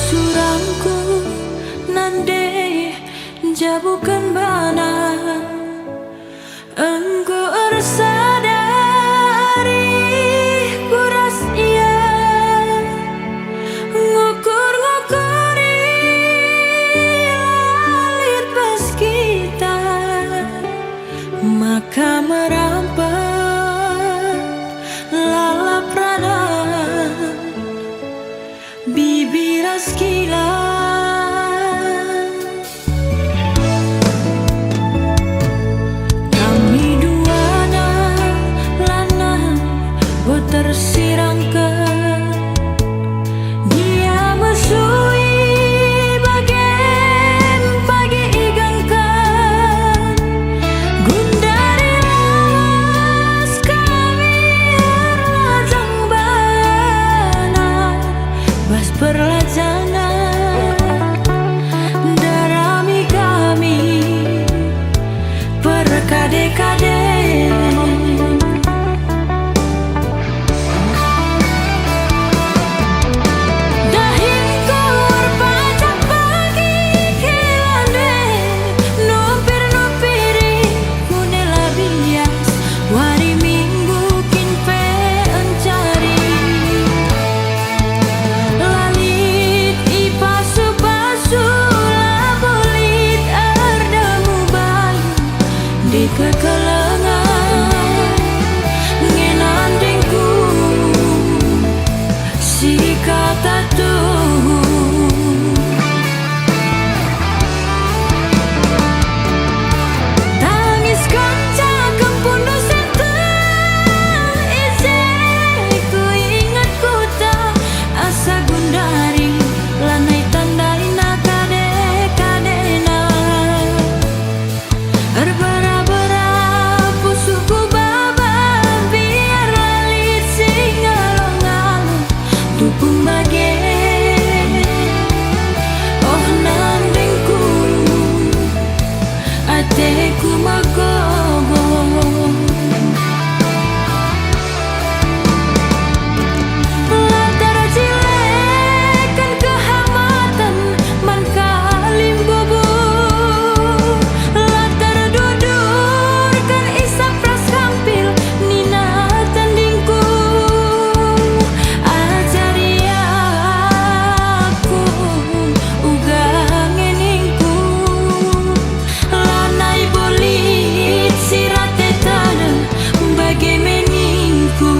surangku nande jabukan bana engkau sadari kuras ia ngukur-ngukuri lalit bas kita maka merampat lalap radang bibiras kilat kami duana lana tersirangkan dia mesui bagian pagi igangkan gundari las kami erlajang bana bas perlajangan darami kami perkade-kade di kekelengan ngenandingku si kata tuh tangis kanca kempundu sentang isi ku ingat ku tak asa gundari lanai tandaina kade-kadena ku magogo latar cilekan kehamatan man kalim bobo latar dudurkan isap ras kampil nina tandingku ajari aku uga ngeningku lanai bolit sirate tanah bagai meningku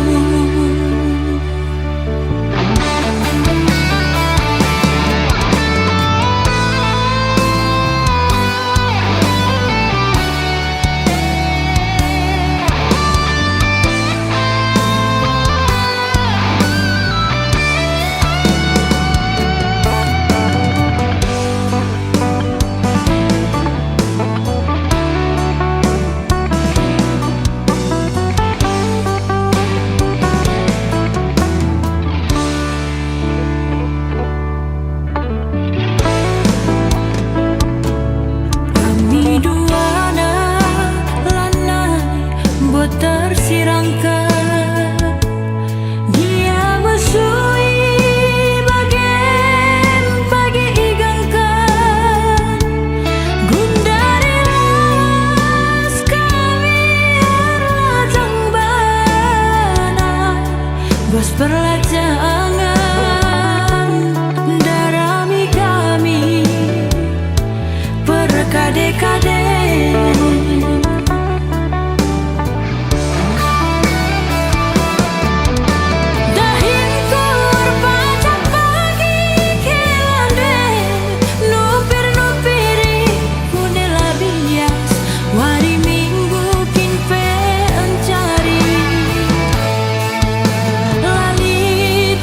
tersirangkan dia mesui bagian pagi igangkan gundari las kami erlajang bana bas perlajangan darami kami perkade-kade lalit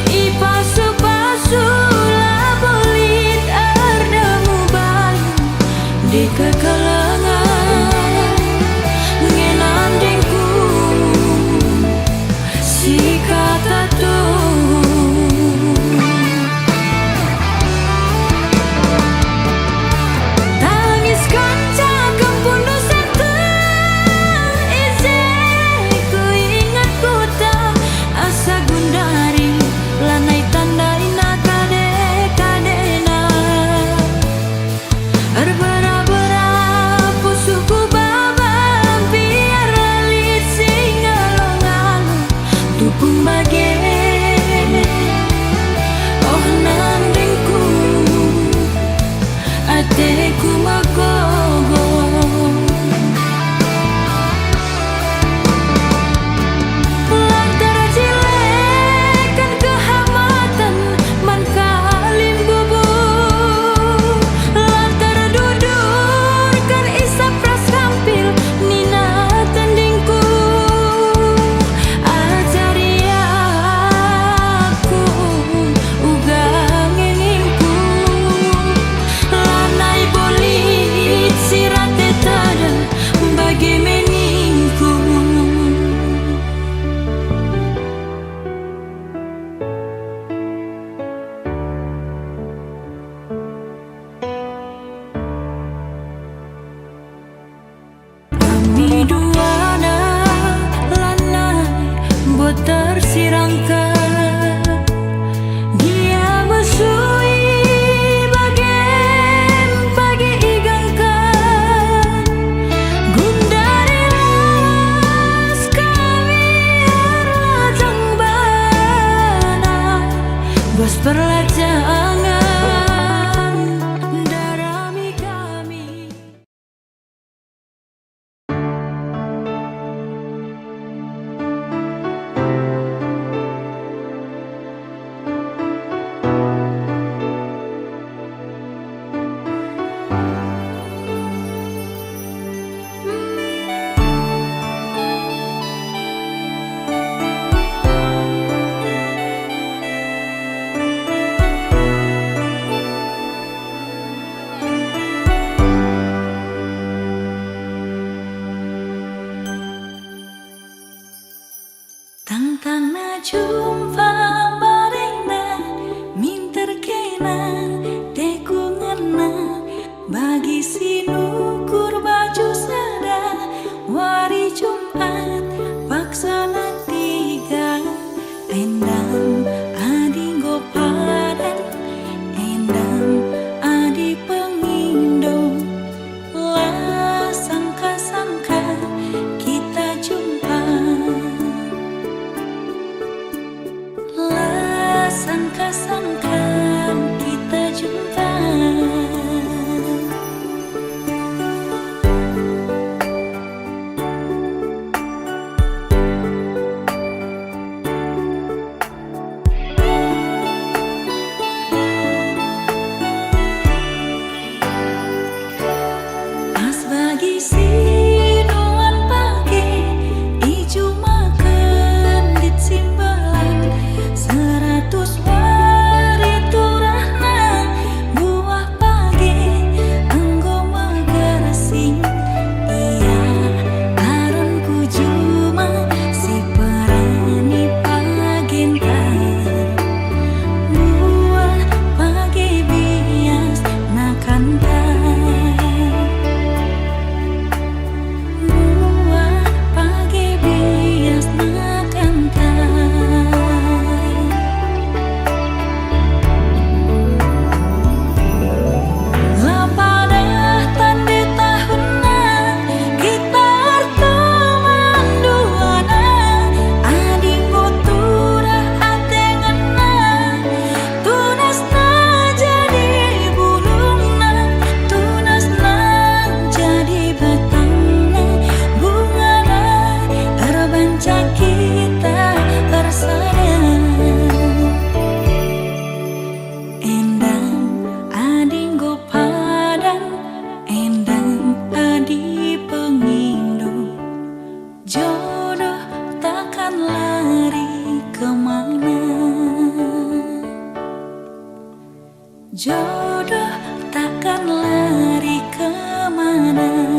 Jodoh takkan lari kemana.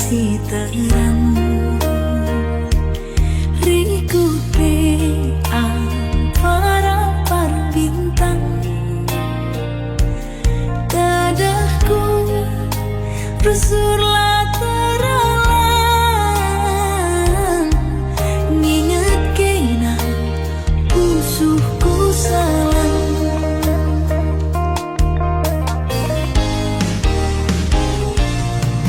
masih terang. Rikupe para bintang, dadahku bersurlah teralang, nginget kena pusuhku salang.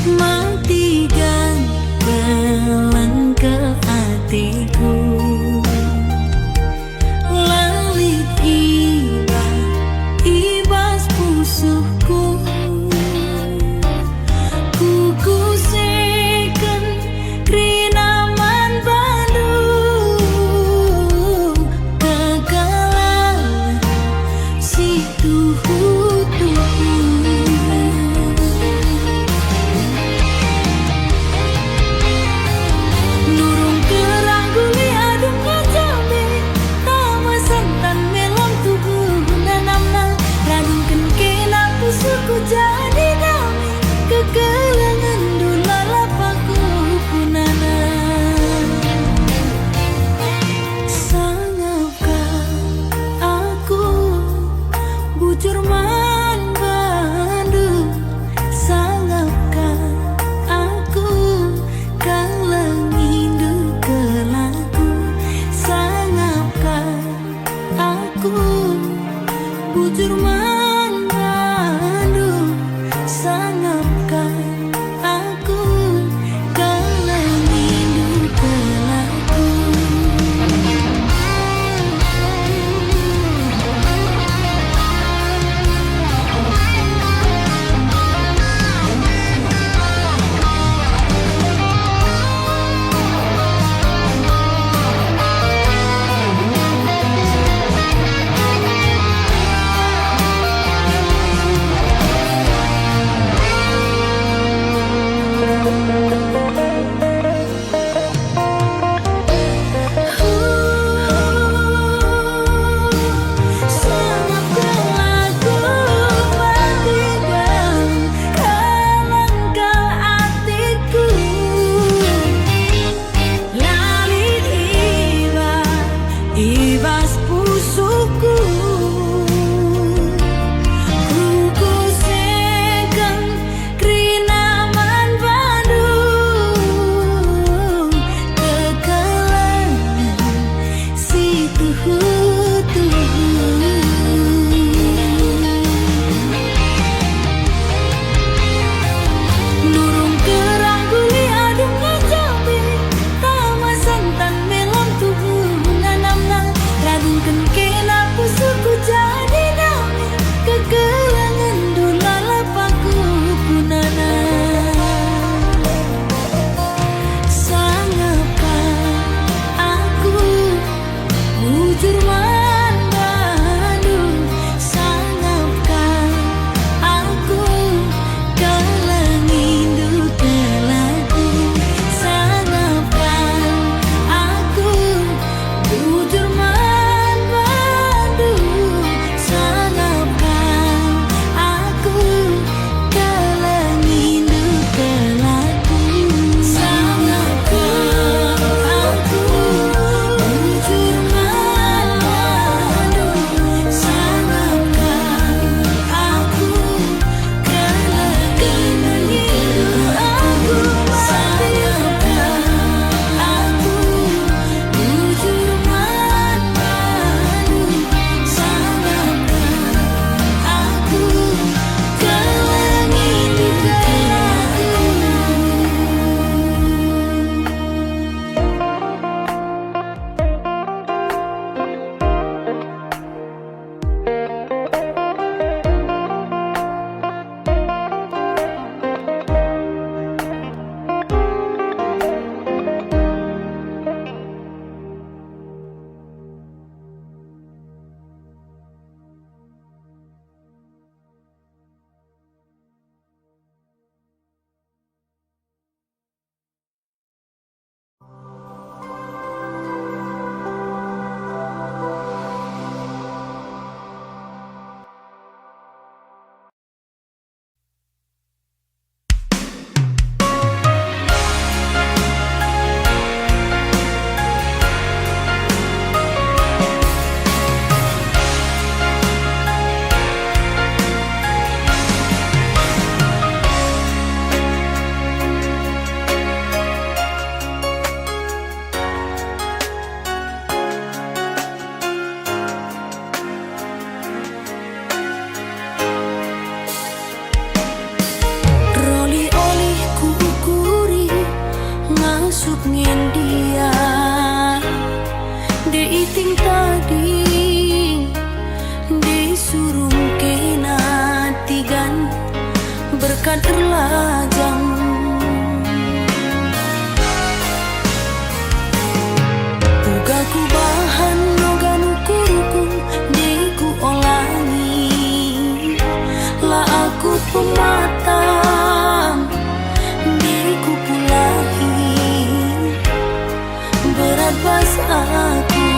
Matikan belang ke hatiku, lalit ibas pusuhku, kuku sajang. Uga ku bahan nogan ukuruku diku olangi, lah aku pematang diriku pulahi, berat bas aku.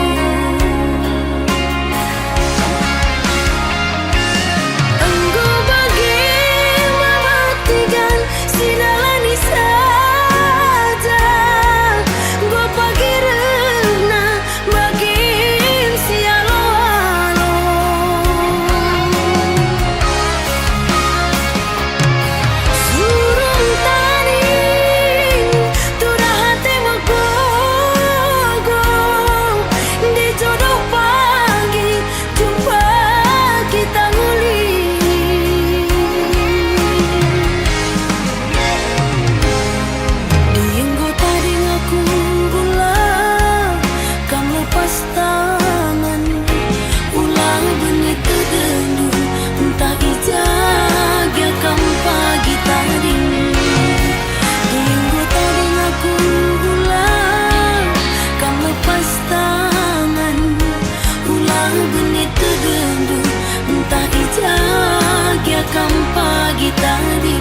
Pagi tadi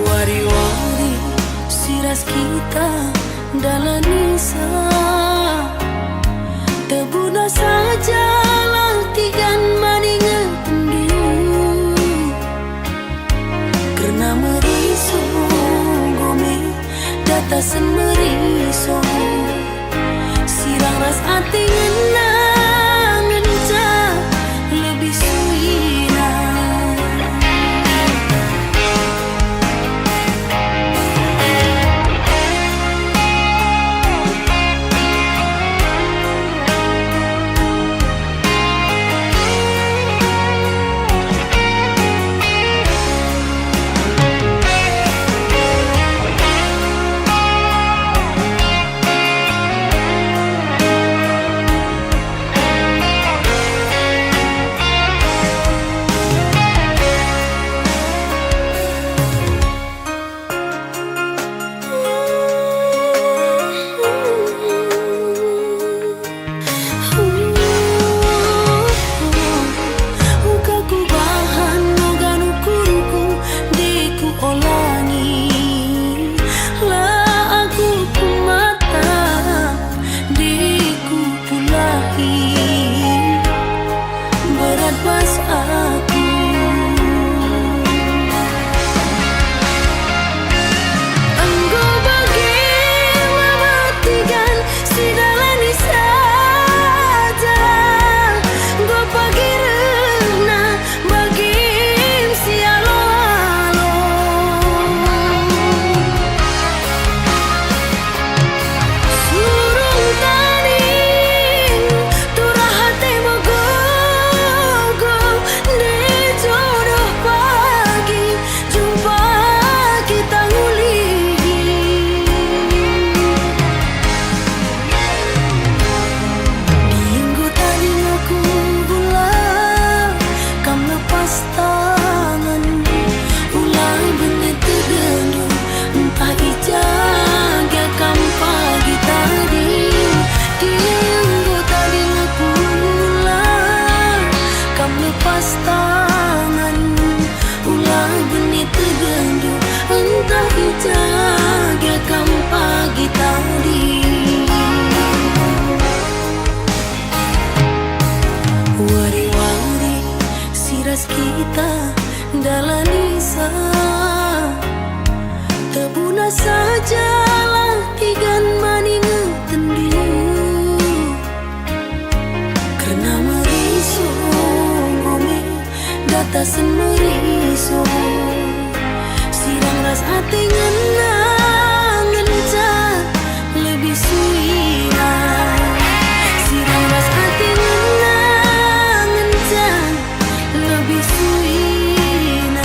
wari-wari siras kita dalam nisa, tebuna saja lantigan maningan pendiu, karena meriso gome datasan meriso sirang ras ati ngena lebih suina. Kita dalam nisa, tebuna saja lantigan maningan tendiu, karena meriso gome datasan meriso sirang ras ati ngena ngenca lebih suina, sirang ras ati ngena ngenca lebih suina.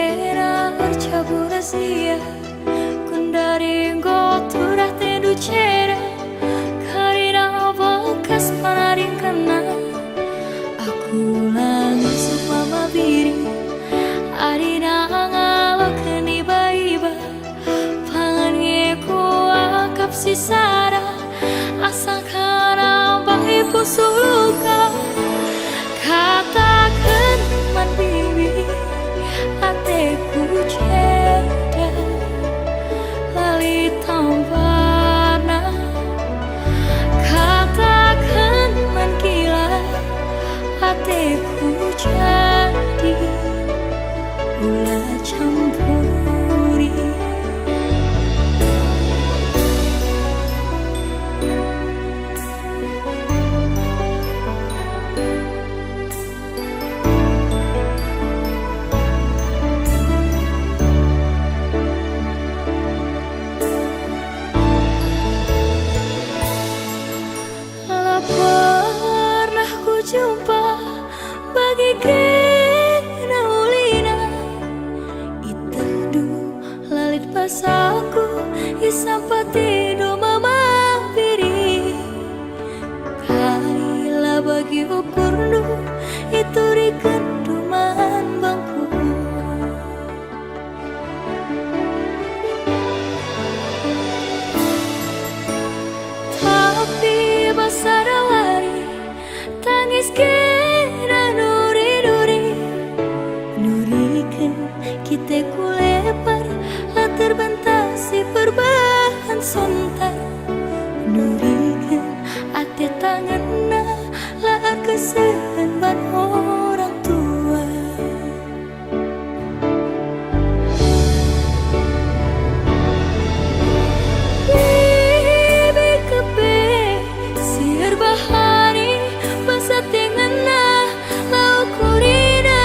kena bercabur rahasia Kundari goturah tedu cera Karina bekas panaring kena Aku langsung mama biri Arina ngalok iba-iba Pangan ngeku akap si Sarah Asa kana bayi pusuluka Katakan man bibi Ateku ceda Lali tampana Katakan man gila Ateku jadi Ulah campuri Pernah ku jumpa bagaikan ulina Itadu lalit pasaku Isampati do mama piri Kaila bagi ukurnu Itu rikenduman bangku Tapi basara lari Tangis kena nuri-nuri Nurikan kita kulepar Lah terbentasi perubahan sontar Nurikan ate tanganna Lah kesehan orang tua Bibi kepe Siar bahari Masa tengena Lau kurina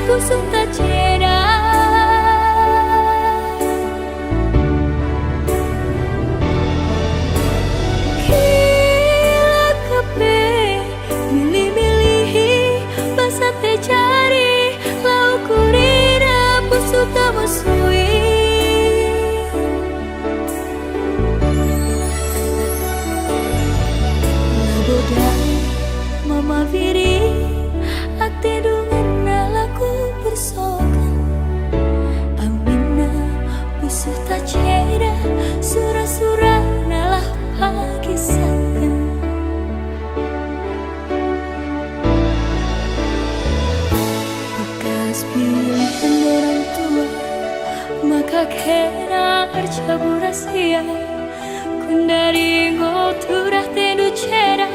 Kusung tak ceda Kila kepe Milih-milihi Masa te cari Lau kurina Pusuk tak musui Labodai Mama Viri Ate dungan nalaku bersokan Amina Musuh tak ceda Surah-surah nalah pakisan Bekas pilihan orang tua Maka kena bercabur rahasia Kundari ngoturah tedu cera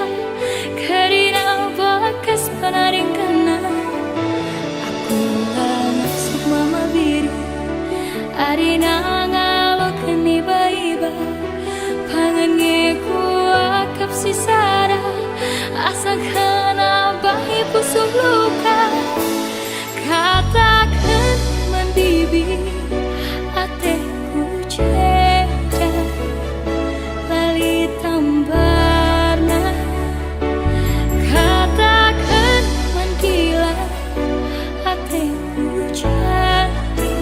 Karina bekas panaring kena Aku langsung mama biri Arina ngalok iba-iba Pangan ngeku akap si Sarah Asa kana bayi pusuk luka Katakan man bibi Ateku ceda Lali tambarna Katakan man gila Ateku jadi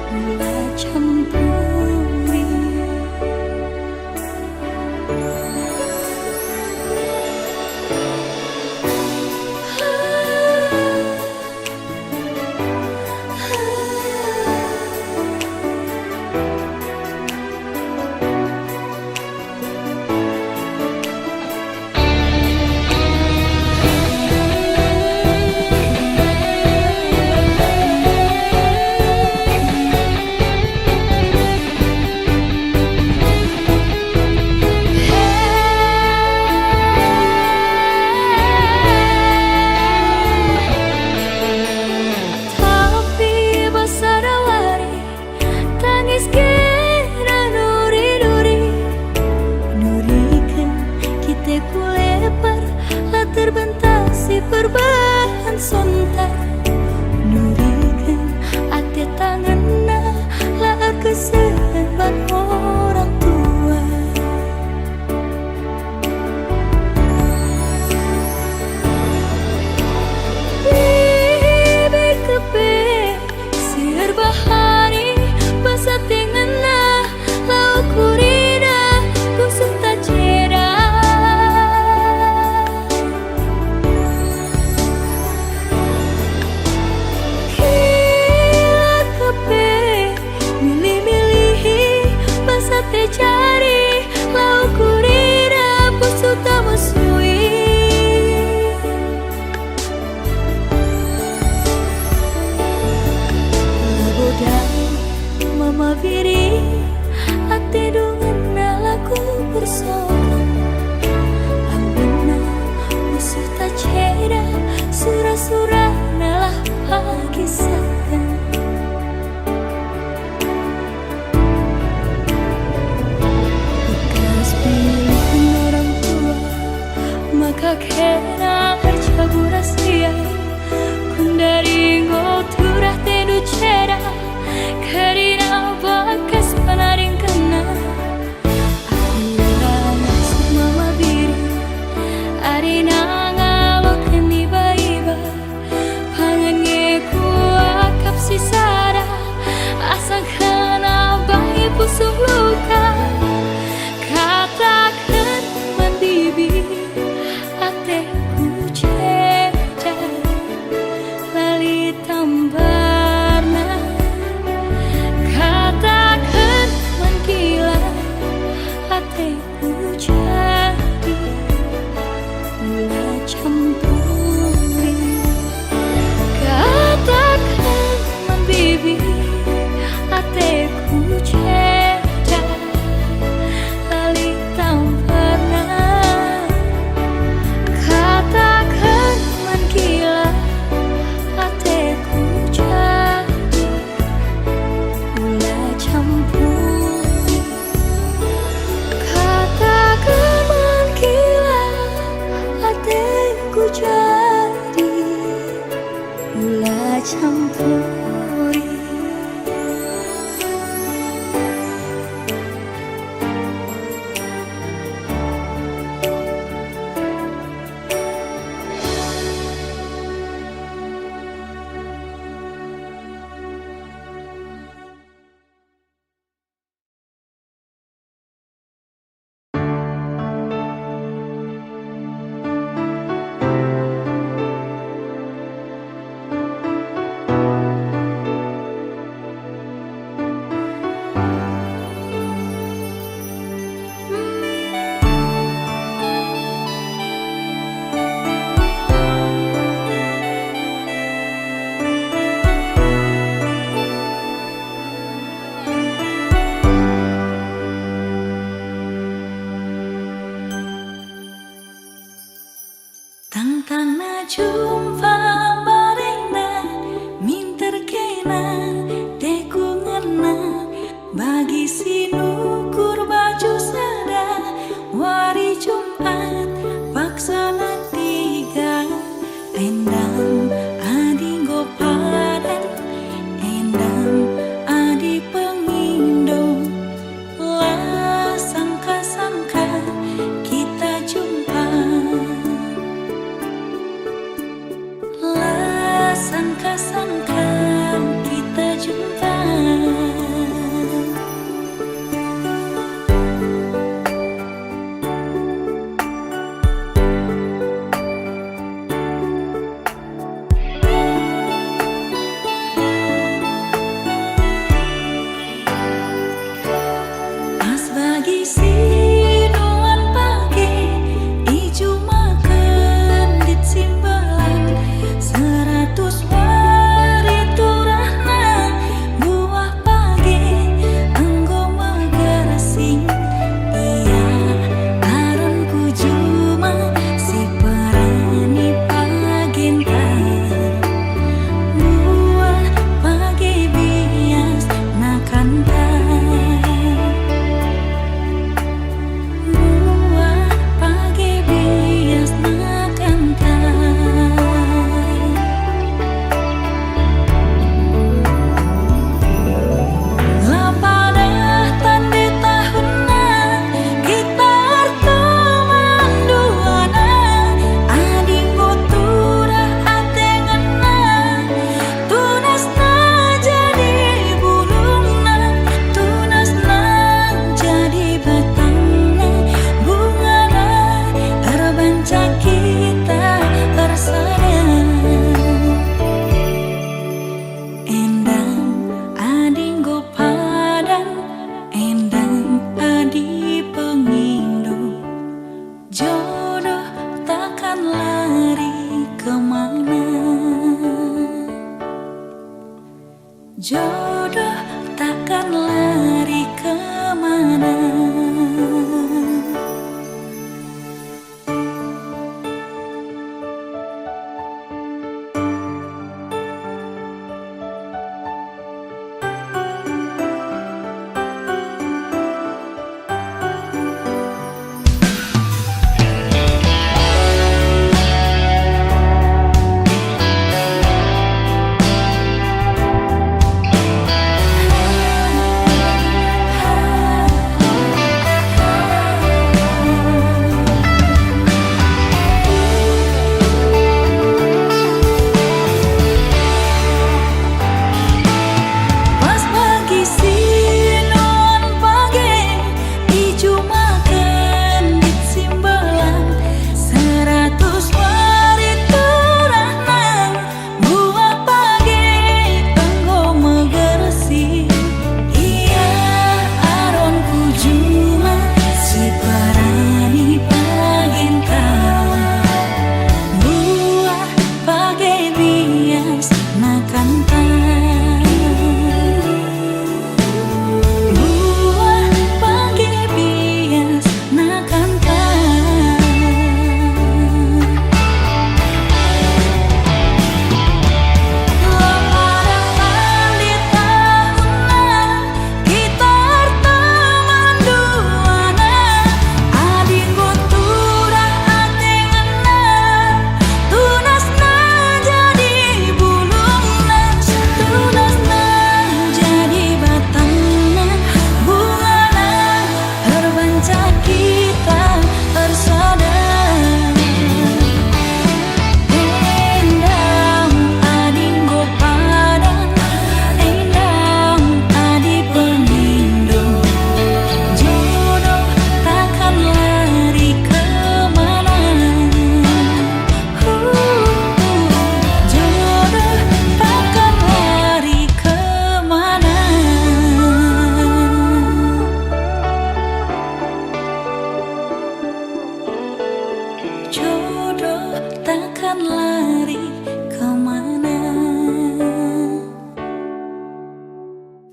Ulah campuri mama biri ate dengan laku bersorak ambena musuh tak cera surah-surah nalah pagi satan bekas pilihan orang tua maka kena bercabu rahasia kundari ngoturah tendu cera karina bakas panaring kena arina nasib mama biri arina ngalokan iba-iba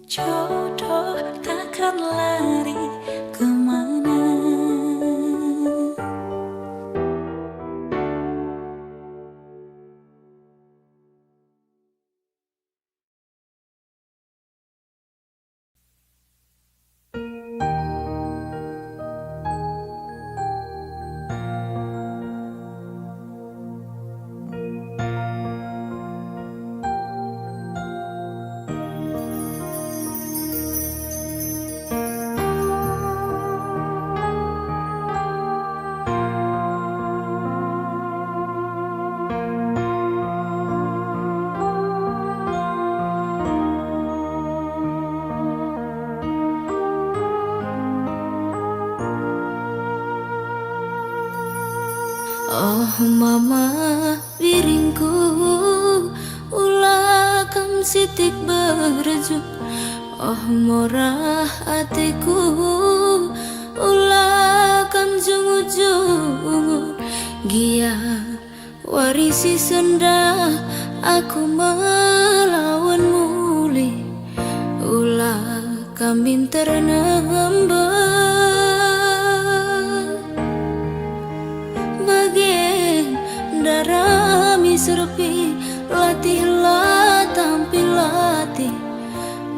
Jodoh takkan lari kemana. Oh mama piringku, ulah kam sitik berjuk. Oh morah hatiku, ulah kam jungu-jungu. Gia warisi senda, aku melawan muli. Ulah kami ternembak darami serpi, latihlah tampil latih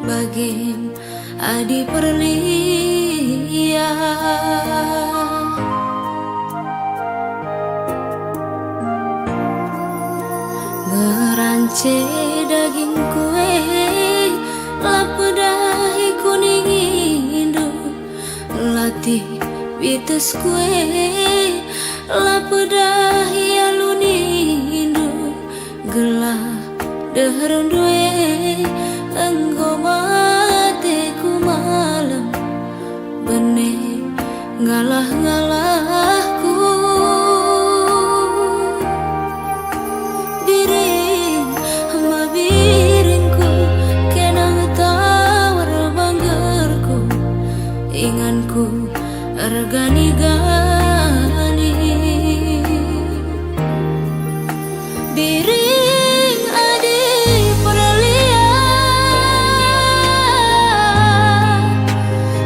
bagim adi perlia. Ngerance daging kue, lapedahi kuning indu, latih bites kue, lapedahi alunindo, gelah deheron due, engkau mateku malam, benih ngalah-ngalahku. Biring, ma biringku, kena tawar banggerku, inganku regani-gani. Biring adi perlia,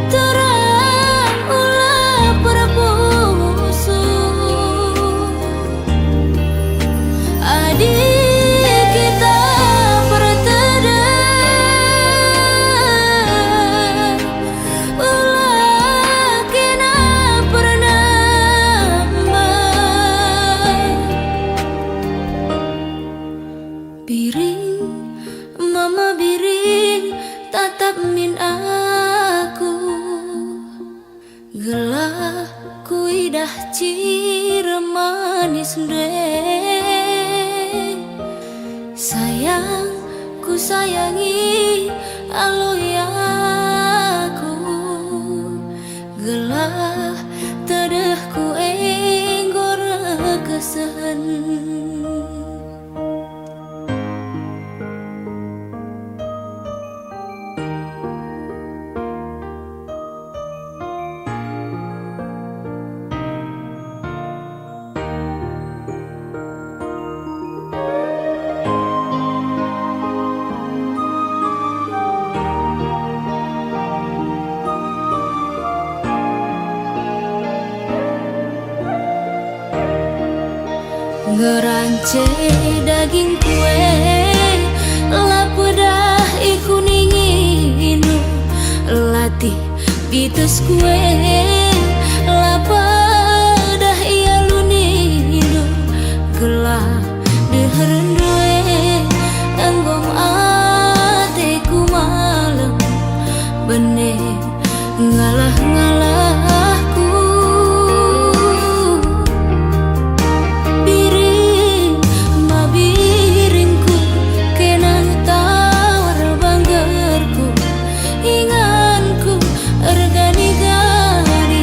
terang ulah perpusu. Adi kita bertedang, ulah kena biring, mama biring, tatap min aku. Gelah kuidah ciremanis deh. Sayang, ku sayangi aloyaku. Gelah tedehku enggor kesen. Ngerance daging kue, lapedah ikuninginu, latih bites kue, lapedah ia lunindo, gelah deheran due, enggom ateku malam, benih ngalah-ngalahku. Inganku regani-gani.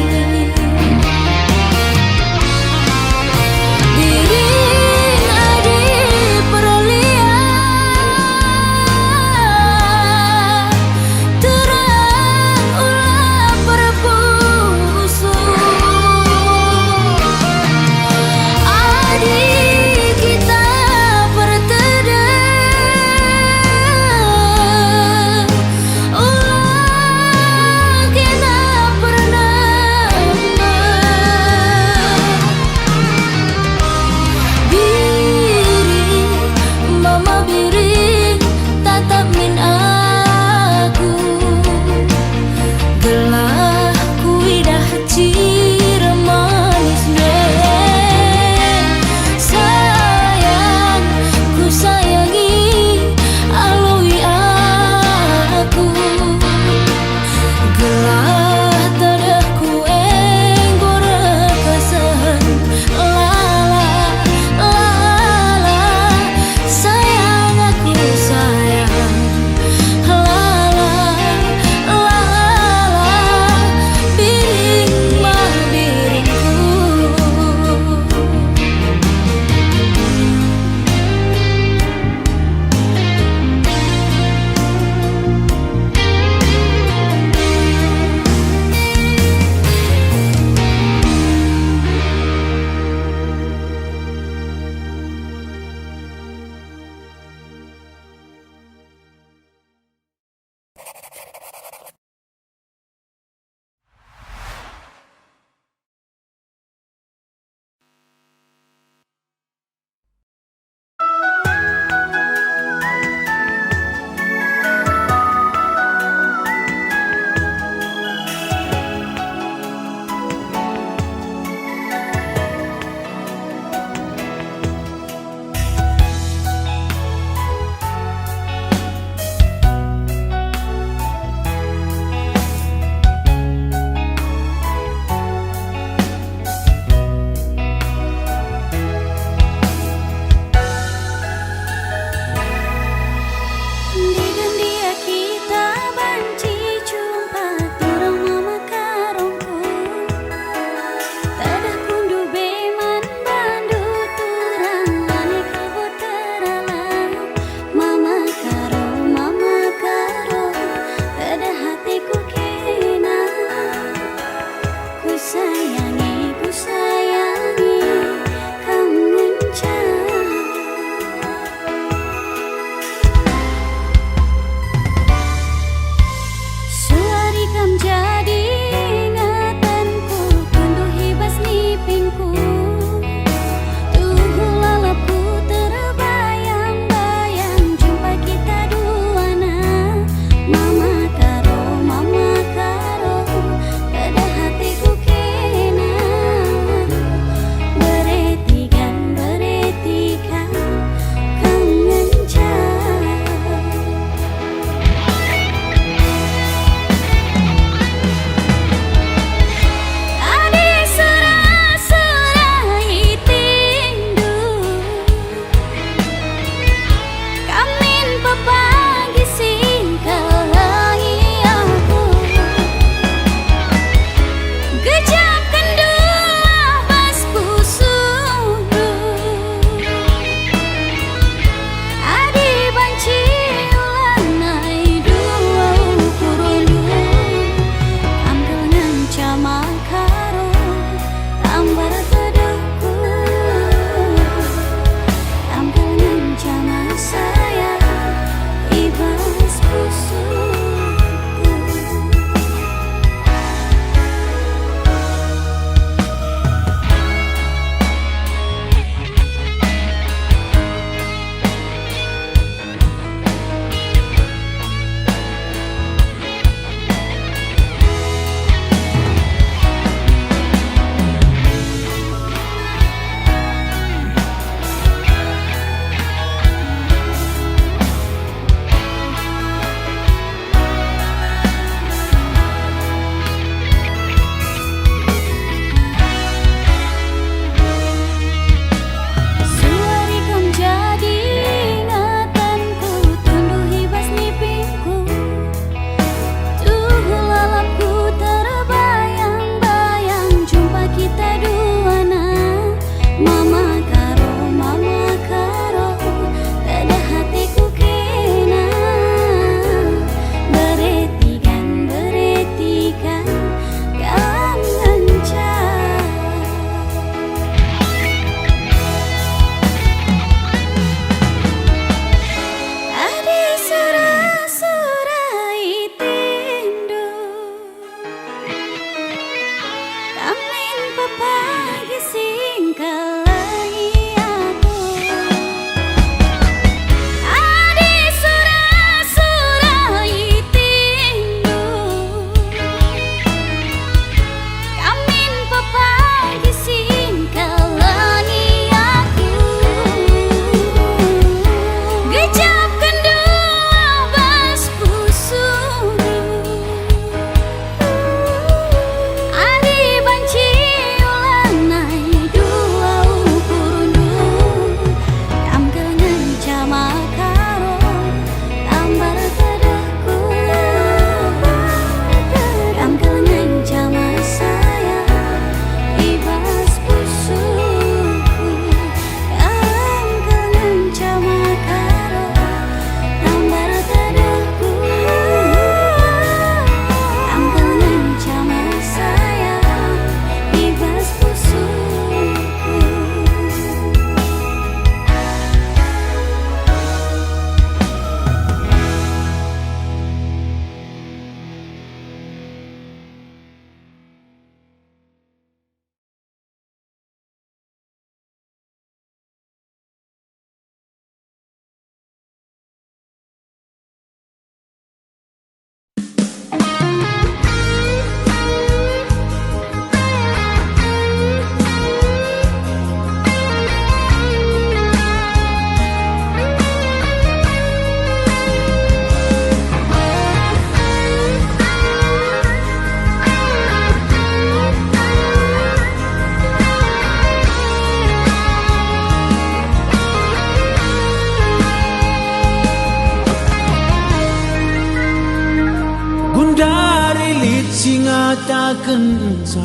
Kundari lit singa takkan sah,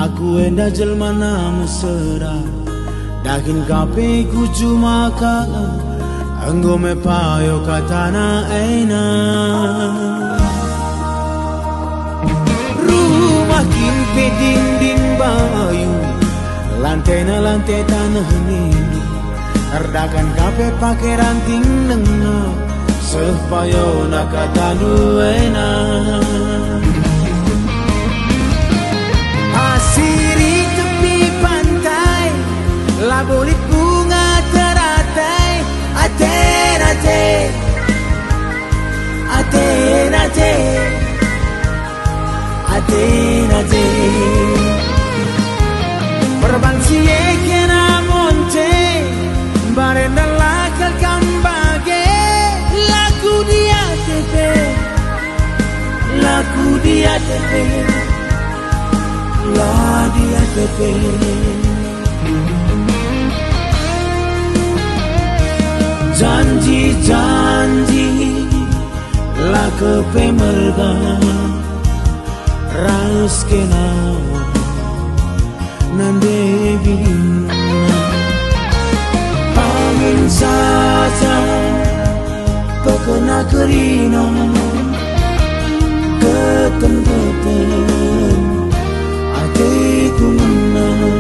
aku enda jelma namu serah. Dakin kape ku cuma ka, anggo me payo katana eina. Rumah kimpe dinding bayu, lantai na lantai tanah ini. Erdakan kape pakai ranting nengah, sepayo nakatanu eina. Asiri tepi pantai, labolit bunga teratai. Aten, aten, aten, aten, aten, aten. Perbansie kena monte, barenda lakal kambage. Laku dia tepe, laku dia tepe, la dia tepe. Janji-janji la kepe merga ras kena nande bina angin saja pekena kerina ketem-ketem hatiku menang.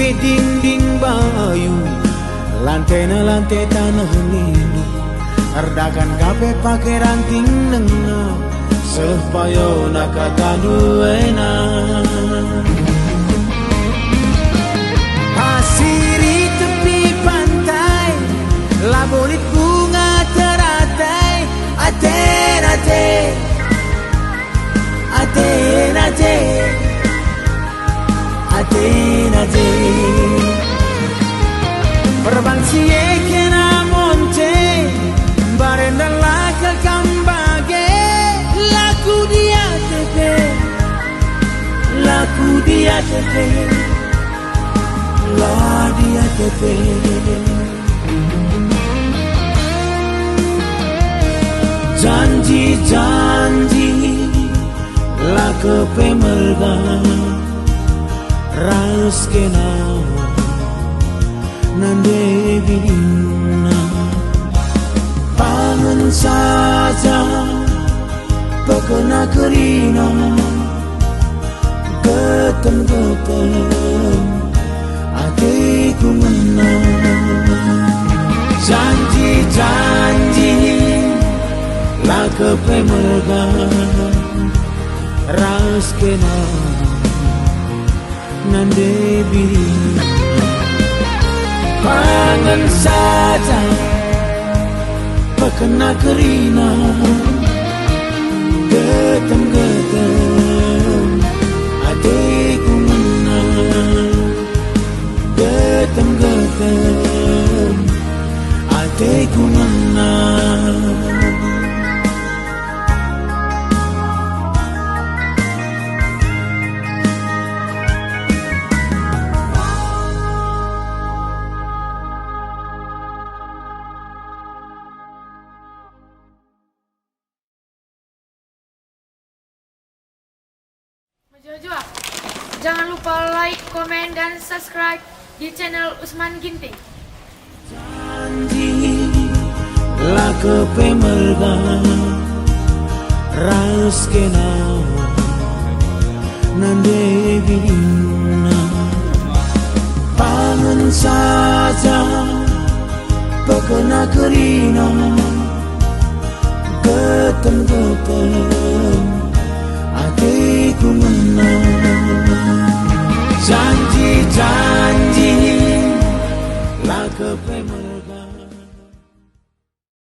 Dinding bayu, lantai na lantai tanah lidu. Erdakan kape pakai ranting nengah, sepayo nakatanu eina. Asiri tepi pantai, labolit bunga teratai. Aten, aten, aten, aten, aten, aten. Perbansie kena monte, barenda lakal kambage. Laku dia tepe, laku dia tepe, la dia tepe. Janji-janji la kepe merga ras kena nande bina. Pangan saja pekena kerina ketem-ketem hatiku menang. Janji-janji la kepe merga ras kena nande bina. Pangan saja pekena kerina getem-getem hatiku menang. Getem-getem hatiku menang. Jojo, jangan lupa like, komen, dan subscribe di channel Usman Ginting. Janji la kepe merga ras kena nande bina. Pangan saja pekena kerina getem-getem hatiku menang. Janji-janji famous